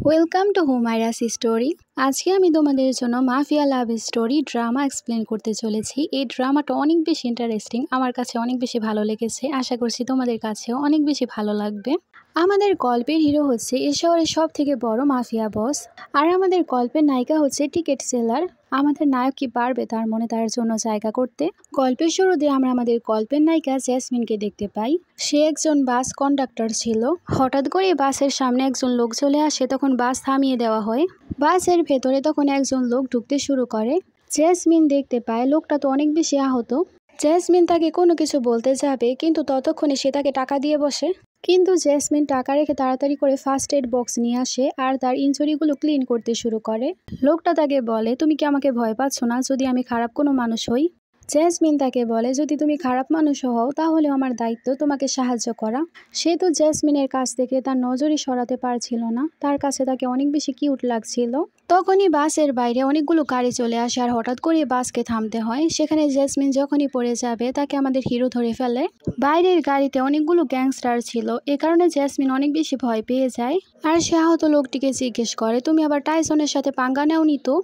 Welcome to হুমায়রাস story. আজকে আমি তোমাদের জন্য mafia love story drama explain করতে চলেছি। এই ড্রামাটা অনেক বেশি ইন্টারেস্টিং, আমার কাছে অনেক বেশি ভালো লেগেছে। আশা করছি তোমাদের কাছেও অনেক বেশি ভালো লাগবে। আমাদের গল্পের হিরো হচ্ছে এ শহরের সব থেকে বড় মাফিয়া বস, আর আমাদের গল্পের নায়িকা হচ্ছে টিকিট সেলার। আমাদের নায়ক কি পারবে তার মনে তার জন্য জায়গা করতে? গল্পের শুরুতে আমরা আমাদের গল্পের নায়িকা জেসমিনকে দেখতে পাই। সে একজন বাস কন্ডাক্টর ছিল। হঠাৎ করে বাসের সামনে একজন লোক চলে আসে, তখন বাস থামিয়ে দেওয়া হয়। বাসের ভেতরে তখন একজন লোক ঢুকতে শুরু করে। জেসমিন দেখতে পায় লোকটা তো অনেক বেশি আহত। জেসমিন তাকে কোনো কিছু বলতে যাবে, কিন্তু ততক্ষণে সে তাকে টাকা দিয়ে বসে। কিন্তু জেসমিন টাকা রেখে তাড়াতাড়ি করে ফার্স্ট এড বক্স নিয়ে আসে আর তার ইনজুরিগুলো ক্লিন করতে শুরু করে। লোকটা তাকে বলে, তুমি কি আমাকে ভয় পাচ্ছ না যদি আমি খারাপ কোনো মানুষ হই? জেসমিন তাকে বলে, যদি তুমি খারাপ মানুষ হও তাহলে আমার দায়িত্ব তোমাকে সাহায্য করা। সে তো জেসমিনের কাছ থেকে তার নজরই সরাতে পারছিল না, তার কাছে তাকে অনেক বেশি কিউট লাগছিল। তখনই বাসের বাইরে অনেকগুলো গাড়ি চলে আসে আর হঠাৎ করে বাসকে থামতে হয়। সেখানে জেসমিন যখনই পড়ে যাবে তাকে আমাদের হিরো ধরে ফেলে। বাইরের গাড়িতে অনেকগুলো গ্যাংস্টার ছিল, এ কারণে জেসমিন অনেক বেশি ভয় পেয়ে যায়। আর সে আহত লোকটিকে জিজ্ঞেস করে, তুমি আবার টাইসনের সাথে পাঙ্গা নেওনি তো?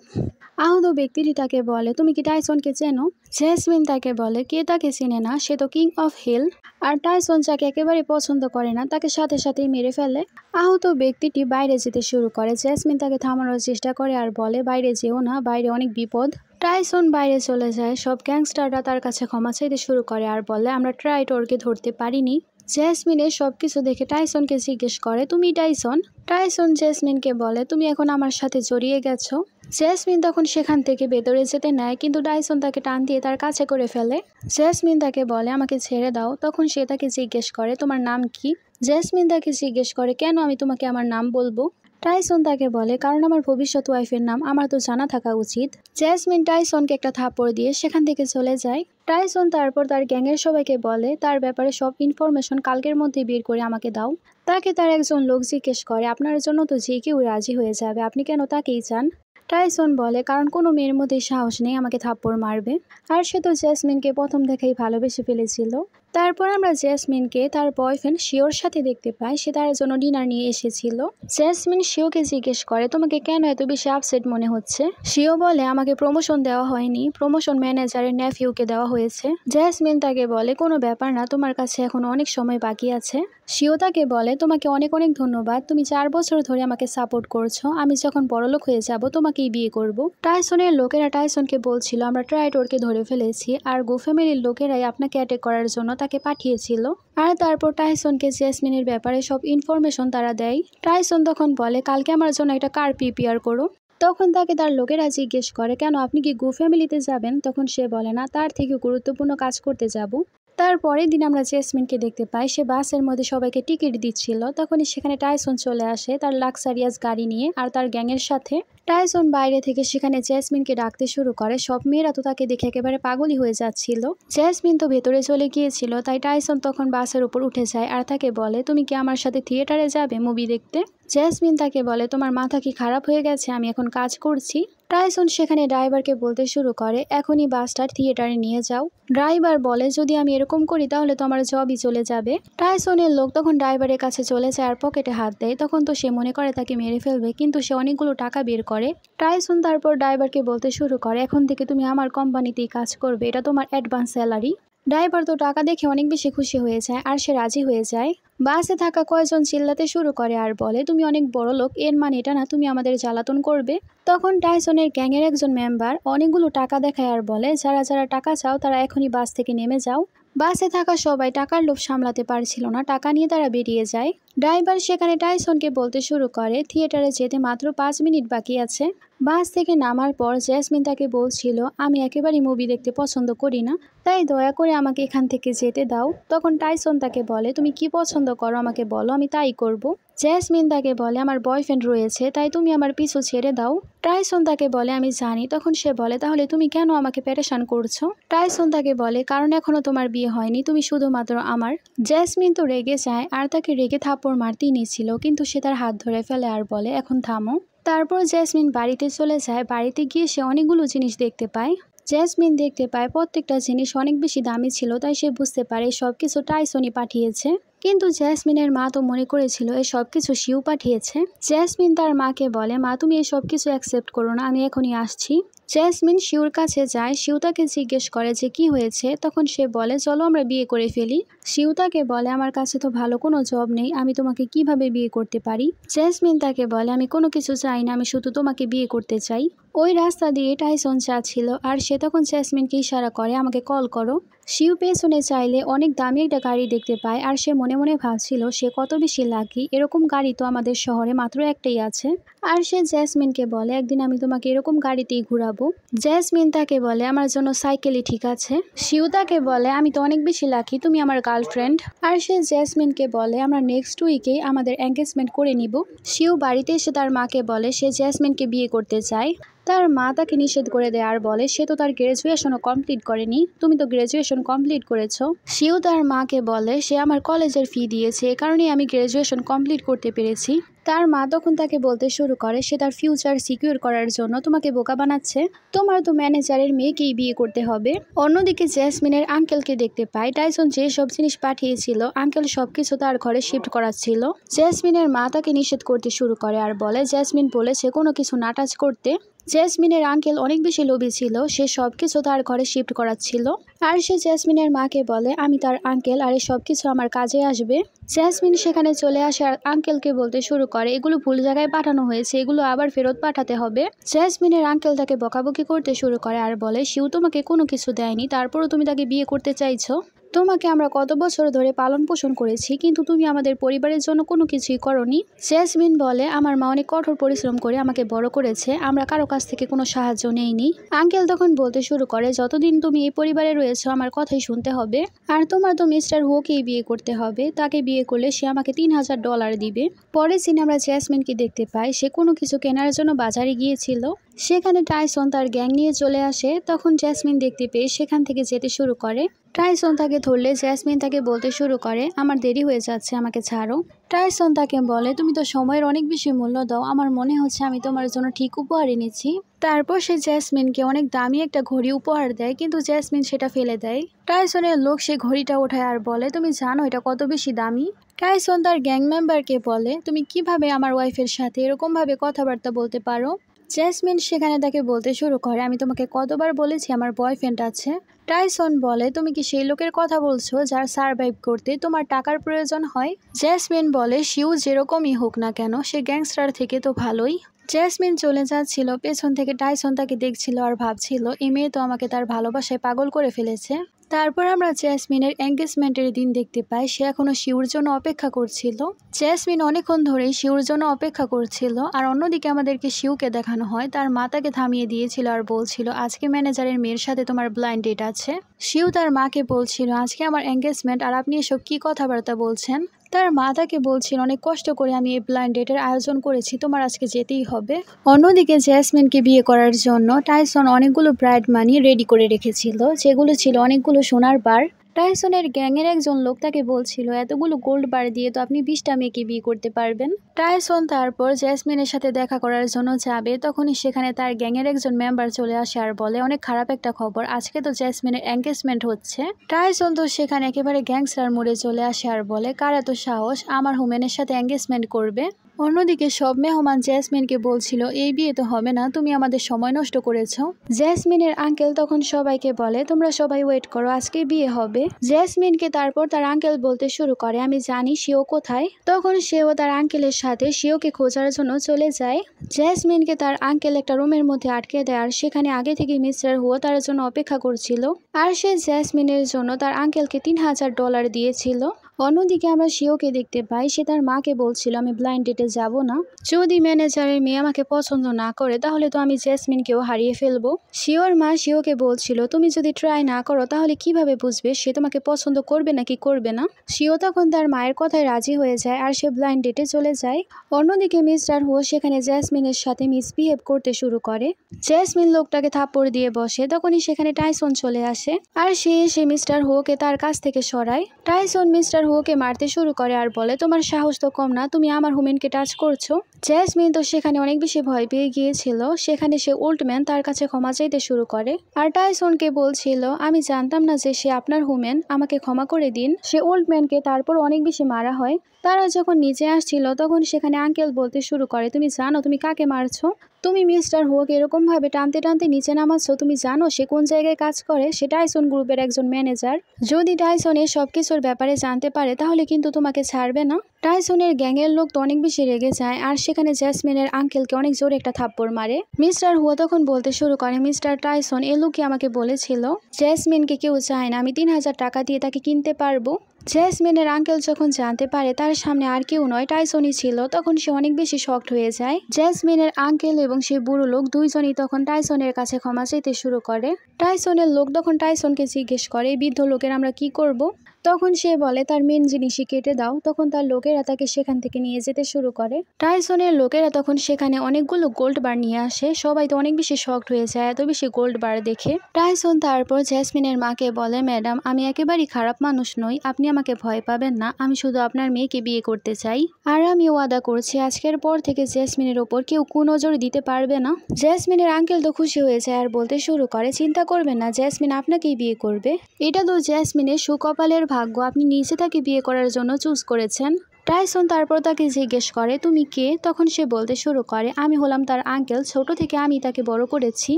আহত ব্যক্তিটি তাকে বলে, তুমি কি টাইসনকে চেনো? জেসমিন তাকে বলে, কে তাকে চিনে না, সে তো কিং অফ হিল। আর টাইসন যাকে একেবারে পছন্দ করে না তাকে সাথে সাথেই মেরে ফেলে। আহত ব্যক্তিটি বাইরে যেতে শুরু করে। জেসমিন তাকে থামানোর চেষ্টা করে আর বলে, বাইরে যেও না, বাইরে অনেক বিপদ। টাইসন বাইরে চলে যায়। সব গ্যাংস্টাররা তার কাছে ক্ষমা চাইতে শুরু করে আর বলে, আমরা ট্রাইটরকে ধরতে পারিনি। জেসমিনের সবকিছু দেখে টাইসনকে জিজ্ঞেস করে, তুমি টাইসন? টাইসন জেসমিনকে বলে, তুমি এখন আমার সাথে জড়িয়ে গেছো। জেসমিন তখন সেখান থেকে ভেতরে যেতে নেয়, কিন্তু টাইসন তাকে টান দিয়ে তার কাছে করে ফেলে। জেসমিন তাকে বলে, আমাকে ছেড়ে দাও। তখন সে তাকে জিজ্ঞেস করে, তোমার নাম কি? জেসমিন তাকে জিজ্ঞেস করে, কেন আমি তোমাকে আমার নাম বলবো? টাইসন তাকে বলে, কারণ আমার ভবিষ্যৎ ওয়াইফের নাম আমার তো জানা থাকা উচিত। জেসমিন টাইসনকে একটা থাপ্পড় দিয়ে সেখান থেকে চলে যায়। টাইসন তারপর তার গ্যাংয়ের সবাইকে বলে, তার ব্যাপারে সব ইনফরমেশন কালকের মধ্যে বের করে আমাকে দাও। তাকে তার একজন লোক জিজ্ঞেস করে, আপনার জন্য তো যে কেউ রাজি হয়ে যাবে, আপনি কেন তাকেই চান? টাইসন বলে, কারণ কোনো মেয়ের মধ্যে সাহস নেই আমাকে থাপ্পড় মারবে। আর সে তো জেসমিনকে প্রথম দেখেই ভালোবেসে ফেলেছিল। তারপর আমরা জেসমিনকে তার বয়ফ্রেন্ড শিওর সাথে দেখতে পাই। সে তার জন্য ডিনার নিয়ে এসেছিল। জেসমিন শিওকে জিজ্ঞেস করে, তোমাকে কেন এত বেশি আপসেট মনে হচ্ছে? শিও বলে, আমাকে প্রমোশন দেওয়া হয়নি, প্রমোশন ম্যানেজারের নেফিউকে দেওয়া হয়েছে। জেসমিন তাকে বলে, কোনো ব্যাপার না, তোমার কাছে এখন অনেক সময় বাকি আছে। শিও তাকে বলে, তোমাকে অনেক অনেক ধন্যবাদ, তুমি 4 বছর ধরে আমাকে সাপোর্ট করছো, আমি যখন বড়লোক হয়ে যাব তোমাকেই বিয়ে করব। টাইসনের লোকেরা টাইসনকে বলছিল, আমরা ট্রাইটরকে ধরে ফেলেছি আর গো ফ্যামিলির লোকেরাই আপনাকে অ্যাটাক করার জন্য তাকে পাঠিয়েছিল। আর তারপর টাইসনকে জেসমিনের ব্যাপারে সব ইনফরমেশন তারা দেয়। টাইসন তখন বলে, কালকে আমার জন্য একটা কার প্রিপেয়ার করো। তখন তাকে তার লোকেরা জিজ্ঞেস করে, কেন আপনি কি গো ফ্যামিলিতে যাবেন? তখন সে বলে, না, তার থেকে গুরুত্বপূর্ণ কাজ করতে যাব। তারপরের দিন আমরা জেসমিনকে দেখতে পাই, সে বাসের মধ্যে সবাইকে টিকিট দিচ্ছিল। তখনই সেখানে টাইসন চলে আসে তার লাক্সারিয়াস গাড়ি নিয়ে আর তার গ্যাংয়ের সাথে। টাইসন বাইরে থেকে সেখানে জেসমিনকে ডাকতে শুরু করে। সব মেয়েরা তো তাকে দেখে একেবারে পাগলই হয়ে যাচ্ছিল। জেসমিন তো ভেতরে চলে গিয়েছিল, তাই টাইসন তখন বাসের উপর উঠে যায় আর তাকে বলে, তুমি কি আমার সাথে থিয়েটারে যাবে মুভি দেখতে? জেসমিন তাকে বলে, তোমার মাথা কি খারাপ হয়ে গেছে? আমি এখন কাজ করছি। টাইসন সেখানে ড্রাইভারকে বলতে শুরু করে, এখনই বাসটা থিয়েটারে নিয়ে যাও। ড্রাইভার বলে, যদি আমি এরকম করি তাহলে তো আমার জবই চলে যাবে। টাইসনের লোক তখন ড্রাইভারের কাছে চলে যায় আর পকেটে হাত দেয়। তখন তো সে মনে করে তাকে মেরে ফেলবে, কিন্তু সে অনেকগুলো টাকা বের করে। টাইসন তারপর ড্রাইভারকে বলতে শুরু করে, এখন থেকে তুমি আমার কোম্পানিতেই কাজ করবে, এটা তোমার অ্যাডভান্স স্যালারি। ড্রাইভার তো টাকা দেখে অনেক বেশি খুশি হয়ে যায় আর সে রাজি হয়ে যায়। বাসে থাকা কয়েকজন চিল্লাতে শুরু করে আর বলে, তুমি অনেক বড় লোক, এর মানে এটা না তুমি আমাদের জ্বালাতন করবে। তখন টাইসনের গ্যাংয়ের একজন মেম্বার অনেকগুলো টাকা দেখায় আর বলে, যারা যারা টাকা চাও তারা এখনই বাস থেকে নেমে যাও। বাসে থাকা সবাই টাকার লোভ সামলাতে পারছিল না, টাকা নিয়ে তারা বেরিয়ে যায়। ড্রাইভার সেখানে টাইসনকে বলতে শুরু করে, থিয়েটারে যেতে মাত্র 5 মিনিট বাকি আছে। বাস থেকে নামার পর জেসমিন তাকে বলছিল, আমি একেবারেই মুভি দেখতে পছন্দ করি না, তাই দয়া করে আমাকে এখান থেকে যেতে দাও। তখন টাইসন তাকে বলে, তুমি কি পছন্দ করো আমাকে বলো, আমি তাই করব। জেসমিন তাকে বলে, আমার বয়ফ্রেন্ড রয়েছে, তাই তুমি আমার পিছু ছেড়ে দাও। টাইসন তাকে বলে, আমি জানি। তখন সে বলে, তাহলে তুমি কেন আমাকে পেরেশান করছো? টাইসন তাকে বলে, কারণ এখনো তোমার বিয়ে হয়নি, তুমি শুধুমাত্র আমার। জেসমিন তো রেগে যায় আর তাকে রেগে থাপ্পড় মারতেই নিচ্ছিল, কিন্তু সে তার হাত ধরে ফেলে আর বলে, এখন থামো। তারপর জেসমিন বাড়িতে চলে যায়। বাড়িতে গিয়ে সে অনেকগুলো জিনিস দেখতে পায়। জেসমিন দেখতে পায় প্রত্যেকটা জিনিস অনেক বেশি দামি ছিল, তাই সে বুঝতে পারে সবকিছু টাইসনই পাঠিয়েছে। কিন্তু জেসমিনের মা তো মনে করেছিল এই সব কিছু শিউ পাঠিয়েছে। জেসমিন তার মাকে বলে, মা তুমি এই সব কিছু অ্যাকসেপ্ট করো না, আমি এখনই আসছি। জেসমিন শিউর কাছে যায়। শিউ তাকে জিজ্ঞেস করে যে কি হয়েছে। তখন সে বলে, চলো আমরা বিয়ে করে ফেলি। শিউ তাকে বলে, আমার কাছে তো ভালো কোনো জব নেই, আমি তোমাকে কিভাবে বিয়ে করতে পারি। জেসমিন তাকে বলে, আমি কোনো কিছু চাই না, আমি শুধু তোমাকে বিয়ে করতে চাই। ওই রাস্তা দিয়ে টাইসন যাচ্ছিল আর সে তখন জেসমিনকে ইশারা করে, আমাকে কল করো। শিউ পেছনে চাইলে অনেক দামি একটা গাড়ি দেখতে পায় আর সে মনে মনে ভাবছিল সে কত বেশি লাকি, এরকম গাড়ি তো আমাদের শহরে মাত্র একটাই আছে। আর সে জেসমিনকে বলে, একদিন আমি তোমাকে এরকম গাড়িতেই ঘুরাবো। জেসমিন তাকে বলে, আমার জন্য সাইকেলই ঠিক আছে। শিউ তাকে বলে, আমি তো অনেক বেশি লাকি, তুমি আমার গার্লফ্রেন্ড। আর সে জেসমিনকে বলে, আমরা নেক্সট উইকেই আমাদের এঙ্গেজমেন্ট করে নিব। শিউ বাড়িতে এসে তার মাকে বলে সে জেসমিনকে বিয়ে করতে চায়। তার মা তাকে নিষেধ করে দেয় আর বলে সে তো তার গ্রাজুয়েশনও কমপ্লিট করেনি, তুমি তো গ্রাজুয়েশন কমপ্লিট করেছো। শিউ তার মাকে বলে, সে আমার কলেজের ফি দিয়েছে, এ কারণেই আমি গ্রাজুয়েশন কমপ্লিট করতে পেরেছি। তার মা তখন তাকে বলতে শুরু করে সে তার ফিউচার সিকিউর করার জন্য তোমাকে বোকা বানাচ্ছে, তোমার তো ম্যানেজারের মেয়েকেই বিয়ে করতে হবে। অন্যদিকে জেসমিনের আঙ্কেলকে দেখতে পায়। টাইসন যে সব জিনিস পাঠিয়েছিল আঙ্কেল সবকিছু তার ঘরে শিফট করাচ্ছিল। জেসমিনের মা তাকে নিষেধ করতে শুরু করে আর বলে জেসমিন বলেছে কোনো কিছু না টাচ করতে। জেসমিনের আঙ্কেল অনেক বেশি লোভী ছিল, সে সবকিছু তার ঘরে শিফট করাচ্ছিল। আর সে জেসমিনের মাকে বলে, আমি তার আঙ্কেল আর এই সবকিছু আমার কাজে আসবে। জেসমিন সেখানে চলে আসে আর আঙ্কেলকে বলতে শুরু করে এগুলো ভুল জায়গায় পাঠানো হয়েছে, এগুলো আবার ফেরত পাঠাতে হবে। জেসমিনের আঙ্কেল তাকে বকাবকি করতে শুরু করে আর বলে শিউ তোমাকে কোনো কিছু দেয়নি, তারপরও তুমি তাকে বিয়ে করতে চাইছো। তোমাকে আমরা কত বছর ধরে পালন পোষণ করেছি, কিন্তু তুমি আমাদের পরিবারের জন্য কোনো কিছুই করনি। জেসমিন বলে, আমার মা অনেক কঠোর পরিশ্রম করে আমাকে বড় করেছে, আমরা কারো কাছ থেকে কোনো সাহায্য নেইনি। আঙ্কেল তখন বলতে শুরু করে যতদিন তুমি এই পরিবারে রয়েছো আমার কথাই শুনতে হবে, আর তোমার তো মিস্টার হুকেই বিয়ে করতে হবে, তাকে বিয়ে করলে সে আমাকে $3000 দিবে। পরে সিনে আমরা জেসমিনকে দেখতে পাই, সে কোনো কিছু কেনার জন্য বাজারে গিয়েছিল। সেখানে টাইসন তার গ্যাং নিয়ে চলে আসে। তখন জেসমিন দেখতে পেয়ে সেখান থেকে যেতে শুরু করে। টাইসন তাকে ধরলে জেসমিন তাকে বলতে শুরু করে, আমার দেরি হয়ে যাচ্ছে, আমাকে ছাড়ো। টাইসন তাকে বলে, তুমি তো সময়ের অনেক বেশি মূল্য দাও, আমার মনে হচ্ছে আমি তোমার জন্য ঠিক উপহার এনেছি। তারপর সে জেসমিনকে অনেক দামি একটা ঘড়ি উপহার দেয়, কিন্তু জেসমিন সেটা ফেলে দেয়। টাইসনের লোক সে ঘড়িটা ওঠায় আর বলে, তুমি জানো এটা কত বেশি দামি। টাইসন তার গ্যাং মেম্বারকে বলে, তুমি কিভাবে আমার ওয়াইফের সাথে এরকমভাবে কথাবার্তা বলতে পারো। জেসমিন সেখানে তাকে বলতে শুরু করে, আমি তোমাকে কতবার বলেছি আমার বয়ফ্রেন্ড আছে। টাইসন বলে, তুমি কি সেই লোকের কথা বলছো যার সারভাইভ করতে তোমার টাকার প্রয়োজন হয়। জেসমিন বলে, শিউ যেরকমই হোক না কেন সে গ্যাংস্টার থেকে তো ভালোই। জেসমিন চলে যাচ্ছিল, পেছন থেকে টাইসন তাকে দেখছিল আর ভাবছিল এই মেয়ে তো আমাকে তার ভালোবাসায় পাগল করে ফেলেছে। তারপর আমরা জেসমিনের এঙ্গেজমেন্টের দিন দেখতে পাই, সে এখনো শিউর জন্য অপেক্ষা করছিল। জেসমিন অনেকক্ষণ ধরেই শিউর জন্য অপেক্ষা করছিল। আর অন্যদিকে আমাদেরকে শিউকে দেখানো হয়, তার মাতাকে থামিয়ে দিয়েছিল আর বলছিল আজকে ম্যানেজারের মেয়ের সাথে তোমার ব্লাইন্ড ডেট আছে। শিউ তার মাকে বলছিল আজকে আমার এঙ্গেজমেন্ট আর আপনি এসব কি কথাবার্তা বলছেন। তার মা তাকে বলছিল অনেক কষ্ট করে আমি এই ব্লাইন্ড ডেটের আয়োজন করেছি, তোমার আজকে যেতেই হবে। অন্যদিকে জেসমিনকে বিয়ে করার জন্য টাইসন অনেকগুলো ব্রাইড মানি রেডি করে রেখেছিল, যেগুলো ছিল অনেকগুলো সোনার বার। টাইসনের গ্যাংয়ের একজন লোক তাকে বলছিল এতগুলো গোল্ড বার দিয়ে তো আপনি 20টা মেয়েকে বিয়ে করতে পারবেন। টাইসন তারপর জেসমিনের সাথে দেখা করার জন্য যাবে, তখনই সেখানে তার গ্যাংয়ের একজন মেম্বার চলে আসে আর বলে অনেক খারাপ একটা খবর, আজকে তো জেসমিনের এঙ্গেজমেন্ট হচ্ছে। টাইসন তো সেখানে একেবারে গ্যাংস্টার মোড়ে চলে আসে আর বলে কার এত সাহস আমার হুমেনের সাথে এঙ্গেজমেন্ট করবে। অন্যদিকে সব মেহমান জেসমিনকে বলছিল এই বিয়ে তো হবে না, তুমি আমাদের সময় নষ্ট করেছো। জেসমিনের আঙ্কেল তখন সবাইকে বলে তোমরা সবাই ওয়েট করো, আজকে বিয়ে হবে। জেসমিনকে তারপর তার আঙ্কেল বলতে শুরু করে আমি জানি শিও কোথায়। তখন সেও তার আঙ্কেলের সাথে শিওকে খোঁজার জন্য চলে যায়। জেসমিনকে তার আঙ্কেল একটা রুমের মধ্যে আটকে দেয় আর সেখানে আগে থেকে মিস্টার হুও তার জন্য অপেক্ষা করছিল। আর সে জেসমিনের জন্য তার আঙ্কেলকে $3000 দিয়েছিল। অন্যদিকে আমরা শিওকে দেখতে পাই, সে তার মাকে বলছিল আমি ব্লাইন্ড ডেটে যাব না, যদি ম্যানেজারের মেয়ে আমাকে পছন্দ না করে তাহলে তো আমি জেসমিনকেও হারিয়ে ফেলবো। শিওর মা শিওকে বলছিল তুমি যদি ট্রাই না করো তাহলে কিভাবে বুঝবে সে তোমাকে পছন্দ করবে নাকি করবে না। শিও তখন তার মায়ের কথায় রাজি হয়ে যায় আর সে ব্লাইন্ড ডেটে চলে যায়। অন্যদিকে মিস্টার হো সেখানে জেসমিনের সাথে মিসবিহেভ করতে শুরু করে। জেসমিন লোকটাকে থাপ্পড় দিয়ে বসে, তখনই সেখানে টাইসন চলে আসে আর সে এসে মিস্টার হোকে তার কাছ থেকে সরায়। টাইসন মিস্টার হুকে মারতে শুরু করে আর বলে, তোমার সাহস তো কম না, তুমি আমার হুমেনকে টাচ করছো। জেসমিন তো সেখানে অনেক বেশি ভয় পেয়ে গিয়েছিল। সেখানে সে ওল্ডম্যান তার কাছে ক্ষমা চাইতে শুরু করে আর টাইসনকে বলছিল, আমি জানতাম না যে সে আপনার হুমেন, আমাকে ক্ষমা করে দিন। সে ওল্ডম্যানকে তারপর অনেক বেশি মারা হয়। তারা যখন নিচে আসছিল তখন সেখানে আঙ্কেল বলতে শুরু করে, তুমি জানো তুমি কাকে মারছো? তুমি মিস্টার হুকে এরকম ভাবে টানতে টানতে নিচে নামাচ্ছ, তুমি জানো সে কোন জায়গায় কাজ করে? সে টাইসন গ্রুপের একজন ম্যানেজার। যদি টাইসন এর সবকিছুর ব্যাপারে জানতে পারে তাহলে কিন্তু তোমাকে ছাড়বে না। টাইসনের গ্যাংয়ের লোক তো অনেক বেশি রেগে যায় আর সেখানে জেসমিনের আঙ্কেলকে অনেক জোরে একটা থাপ্পড় মারে। মিস্টার হুয়া তখন বলতে শুরু করে, মিস্টার টাইসন এই লোকই আমাকে বলেছিল জেসমিনকে কেউ চায় না, আমি 3000 টাকা দিয়ে তাকে কিনতে পারবো। জেসমিনের আঙ্কেল যখন জানতে পারে তার সামনে আর কেউ নয় টাইসনই ছিল, তখন সে অনেক বেশি শকড হয়ে যায়। জেসমিনের আঙ্কেল এবং সে বুড়ো লোক দুইজনই তখন টাইসনের কাছে ক্ষমা চাইতে শুরু করে। টাইসনের লোক তখন টাইসনকে জিজ্ঞেস করে, বৃদ্ধ লোকের আমরা কি করব? তখন সে বলে, তার মেন জিনিসই কেটে দাও। তখন তার লোকেরা তাকে সেখান থেকে নিয়ে যেতে শুরু করে। টাইসনের লোকেরা তখন সেখানে অনেকগুলো গোল্ড বার নিয়ে আসে। সবাই তো অনেক বেশি শকড হয়ে যায় এত বেশি গোল্ড বার দেখে। টাইসন তারপর জেসমিনের মাকে বলে, ম্যাডাম আমি একেবারেই খারাপ মানুষ নই, আপনি আমাকে ভয় পাবেন না, আমি শুধু আপনার মেয়েকে বিয়ে করতে চাই আর আমি ওয়াদা করছি আজকের পর থেকে জেসমিনের ওপর কেউ কুনজর দিতে পারবে না। জেসমিনের আঙ্কেল তো খুশি হয়ে যায় আর বলতে শুরু করে, চিন্তা করবেন না, জেসমিন আপনাকেই বিয়ে করবে। এটা তো জেসমিনের সুকপালের ভাগ্য, আপনি নিজে তাকে বিয়ে করার জন্য চুজ করেছেন। টাইসন তারপর তাকে জিজ্ঞেস করে, তুমি কে? তখন সে বলতে শুরু করে, আমি হলাম তার আঙ্কেল, ছোট থেকে আমি তাকে বড় করেছি।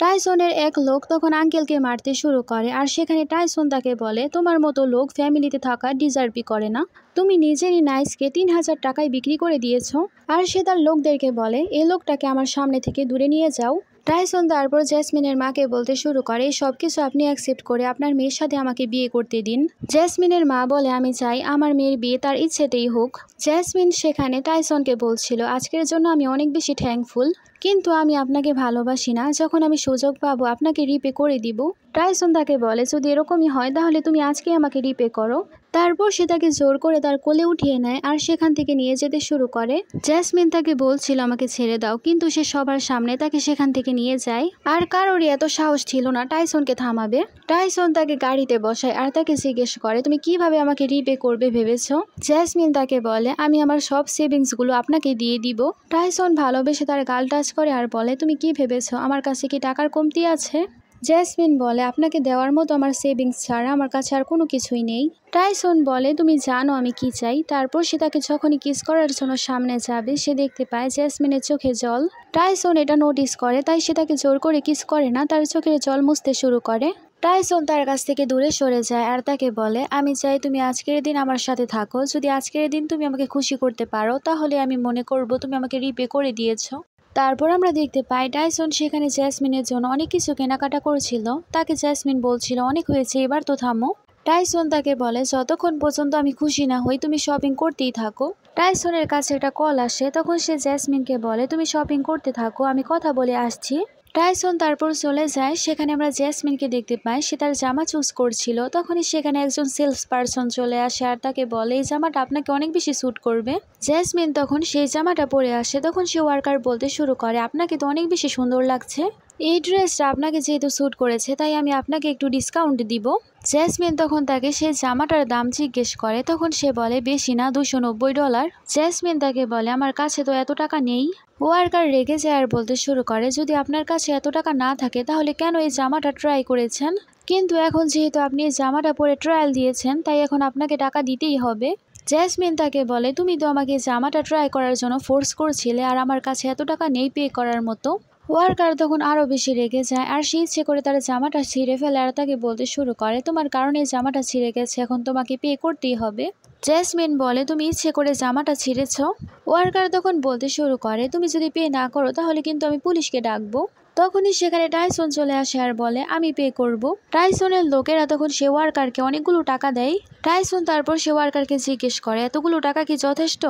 টাইসনের এক লোক তখন আঙ্কেলকে মারতে শুরু করে আর সেখানে টাইসন তাকে বলে, তোমার মতো লোক ফ্যামিলিতে থাকা ডিজার্ভই করে না, তুমি নিজেরই নাইসকে 3000 টাকায় বিক্রি করে দিয়েছো। আর সে তার লোকদেরকে বলে, এই লোকটাকে আমার সামনে থেকে দূরে নিয়ে যাও। টাইসন তারপর জেসমিনের মাকে বলতে শুরু করে, সবকিছু আপনি অ্যাকসেপ্ট করে আপনার মেয়ের সাথে আমাকে বিয়ে করতে দিন। জেসমিনের মা বলে, আমি চাই আমার মেয়ের বিয়ে তার ইচ্ছেতেই হোক। জেসমিন সেখানে টাইসনকে বলছিল, আজকের জন্য আমি অনেক বেশি থ্যাঙ্কফুল, কিন্তু আমি আপনাকে ভালোবাসি না, যখন আমি সুযোগ পাবো আপনাকে রিপে করে দিব। টাইসন তাকে বলে, যদি এরকমই হয় তাহলে তুমি আজকে আমাকে রিপে করো। তারপর সে তাকে জোর করে তার কোলে উঠিয়ে নেয় আর সেখান থেকে নিয়ে যেতে শুরু করে। জেসমিন তাকে বলছিল আমাকে ছেড়ে দাও, কিন্তু সে সবার সামনে তাকে সেখান থেকে নিয়ে যায় আর কারোরই এত সাহস ছিল না টাইসনকে থামাবে। টাইসন তাকে গাড়িতে বসায় আর তাকে জিজ্ঞেস করে, তুমি কিভাবে আমাকে রিপে করবে ভেবেছ? জেসমিন তাকে বলে, আমি আমার সব সেভিংসগুলো আপনাকে দিয়ে দিব। টাইসন ভালোবেসে তার গাল টাচ করে আর বলে, তুমি কি ভেবেছ আমার কাছে কি টাকার কমতি আছে? জেসমিন বলে, আপনাকে দেওয়ার মতো আমার সেভিংস ছাড়া আমার কাছে আর কোনো কিছুই নেই। টাইসন বলে, তুমি জানো আমি কি চাই। তারপর সে তাকে যখনই কিস করার জন্য সামনে যাবে সে দেখতে পায় জেসমিনের চোখে জল। টাইসন এটা নোটিস করে, তাই সে তাকে জোর করে কিস করে না, তার চোখের জল মুছতে শুরু করে। টাইসন তার কাছ থেকে দূরে সরে যায় আর তাকে বলে, আমি চাই তুমি আজকের দিন আমার সাথে থাকো, যদি আজকের দিন তুমি আমাকে খুশি করতে পারো তাহলে আমি মনে করব তুমি আমাকে রিপে করে দিয়েছো। তারপর আমরা দেখতে পাই টাইসন সেখানে জেসমিনের জন্য অনেক কিছু কেনাকাটা করছিল। তাকে জেসমিন বলছিল, অনেক হয়েছে এবার তো থামো। টাইসন তাকে বলে, যতক্ষণ পর্যন্ত আমি খুশি না হই তুমি শপিং করতেই থাকো। টাইসনের কাছে একটা কল আসে, তখন সে জেসমিনকে বলে, তুমি শপিং করতে থাকো, আমি কথা বলে আসছি। টাইসন তারপর চলে যায়। সেখানে আমরা জেসমিনকে দেখতে পাই, সে তার জামা চুজ করছিল। তখনই সেখানে একজন সেলস পারসন চলে আসে আর তাকে বলে, এই জামাটা আপনাকে অনেক বেশি স্যুট করবে। জেসমিন তখন সেই জামাটা পরে আসে। তখন সে ওয়ার্কার বলতে শুরু করে, আপনাকে তো অনেক বেশি সুন্দর লাগছে, এই ড্রেসটা আপনাকে যেহেতু স্যুট করেছে তাই আমি আপনাকে একটু ডিসকাউন্ট দিব। জেসমিন তখন তাকে সেই জামাটার দাম জিজ্ঞেস করে। তখন সে বলে, বেশি না, $290। জেসমিন তাকে বলে, আমার কাছে তো এত টাকা নেই। ওয়ার্কার রেগে যায় আর বলতে শুরু করে, যদি আপনার কাছে এত টাকা না থাকে তাহলে কেন এই জামাটা ট্রাই করেছেন? কিন্তু এখন যেহেতু আপনি এই জামাটা পরে ট্রায়াল দিয়েছেন তাই এখন আপনাকে টাকা দিতেই হবে। জেসমিন তাকে বলে, তুমি তো আমাকে জামাটা ট্রাই করার জন্য ফোর্স করছিলে আর আমার কাছে এত টাকা নেই পে করার মতো। ওয়ার্কার তখন আরও বেশি রেগে যায় আর সে ইচ্ছে করে তার জামাটা ছিঁড়ে ফেলে আর তাকে বলতে শুরু করে, তোমার কারণে জামাটা ছিঁড়ে গেছে, এখন তোমাকে পে করতেই হবে। জেসমিন বলে, তুমি ইচ্ছে করে জামাটা ছিঁড়েছ। ওয়ার্কার তখন বলতে শুরু করে, তুমি যদি পে না করো তাহলে কিন্তু আমি পুলিশকে ডাকবো। তখনই সেখানে টাইসন চলে আসে আর বলে, আমি পে করব। টাইসনের লোকেরা তখন সে ওয়ার্কারকে অনেকগুলো টাকা দেয়। টাইসন তারপর সে ওয়ার্কারকে জিজ্ঞেস করে, এতগুলো টাকা কি যথেষ্ট?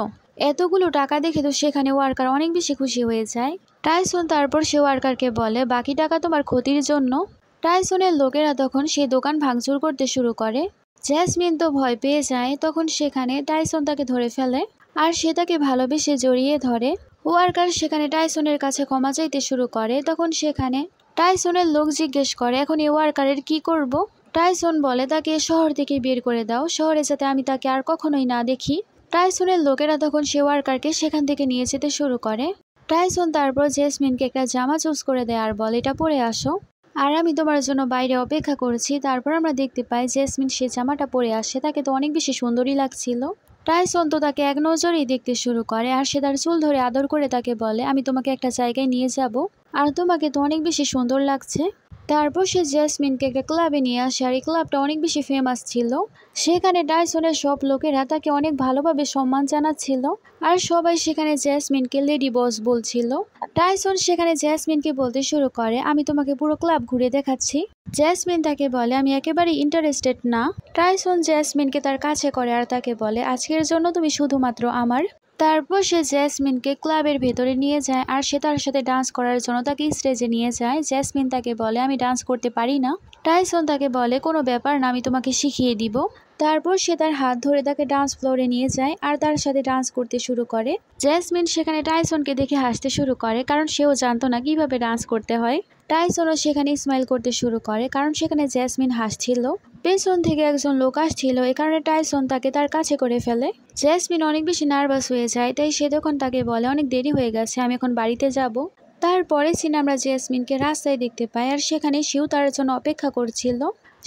এতগুলো টাকা দেখে তো সেখানে ওয়ার্কার অনেক বেশি খুশি হয়ে যায়। টাইসন তারপর সে ওয়ার্কারকে বলে, বাকি টাকা তোমার ক্ষতির জন্য। টাইসনের লোকেরা তখন সেই দোকান ভাঙচুর করতে শুরু করে। জেসমিন তো ভয় পেয়ে যায়। তখন সেখানে টাইসন তাকে ধরে ফেলে আর সে তাকে ভালোবেসে জড়িয়ে ধরে। ওয়ার্কার সেখানে টাইসনের কাছে ক্ষমা চাইতে শুরু করে। তখন সেখানে টাইসনের লোক জিজ্ঞেস করে, এখন এই ওয়ার্কারের কি করব? টাইসন বলে তাকে শহর থেকে বের করে দাও, শহরে যাতে আমি তাকে আর কখনোই না দেখি। টাইসনের লোকেরা তখন সে ওয়ার্কারকে সেখান থেকে নিয়ে যেতে শুরু করে। টাইসন তারপর জেসমিনকে একটা জামা চুজ করে দেয় আর বলে এটা পরে আসো, আর আমি তোমার জন্য বাইরে অপেক্ষা করছি। তারপর আমরা দেখতে পাই জেসমিন সে জামাটা পরে আসে, তাকে তো অনেক বেশি সুন্দরই লাগছিল। টাইসন তো তাকে এক নজরেই দেখতে শুরু করে আর সে তার চুল ধরে আদর করে তাকে বলে আমি তোমাকে একটা জায়গায় নিয়ে যাব, আর তোমাকে তো অনেক বেশি সুন্দর লাগছে। তারপর সে জেসমিনকে একটা ক্লাবে নিয়ে আসে আর এই ক্লাবটা অনেক বেশি ফেমাস ছিল। সেখানে টাইসনের সব লোকেরা তাকে অনেক ভালোভাবে সম্মান জানাচ্ছিল আর সবাই সেখানে জেসমিনকে লেডি বস বলছিল। টাইসন সেখানে জেসমিনকে বলতে শুরু করে আমি তোমাকে পুরো ক্লাব ঘুরে দেখাচ্ছি। জেসমিন তাকে বলে আমি একেবারেই ইন্টারেস্টেড না। টাইসন জেসমিনকে তার কাছে করে আর তাকে বলে আজকের জন্য তুমি শুধুমাত্র আমার। তারপর সে জেসমিনকে ক্লাবের ভেতরে নিয়ে যায় আর সে তার সাথে ডান্স করার জন্য তাকে স্টেজে নিয়ে যায়। জেসমিন তাকে বলে আমি ডান্স করতে পারি না। টাইসন তাকে বলে কোনো ব্যাপার না, আমি তোমাকে শিখিয়ে দিব। তারপর সে তার হাত ধরে তাকে ডান্স ফ্লোরে নিয়ে যায় আর তার সাথে ডান্স করতে শুরু করে। জেসমিন সেখানে টাইসনকে দেখে হাসতে শুরু করে, কারণ সেও জানতো না কিভাবে ডান্স করতে হয়। টাইসনও সেখানে স্মাইল করতে শুরু করে, কারণ সেখানে জেসমিন হাসছিল। পেছন থেকে একজন লোক আসছিল, এ কারণে টাইসন তাকে তার কাছে করে ফেলে। জেসমিন অনেক বেশি নার্ভাস হয়ে যায়, তাই সে তখন তাকে বলে অনেক দেরি হয়ে গেছে, আমি এখন বাড়িতে যাব। তারপরে সিনে আমরা জেসমিনকে রাস্তায় দেখতে পাই আর সেখানে শিউ তার জন্য অপেক্ষা করছিল।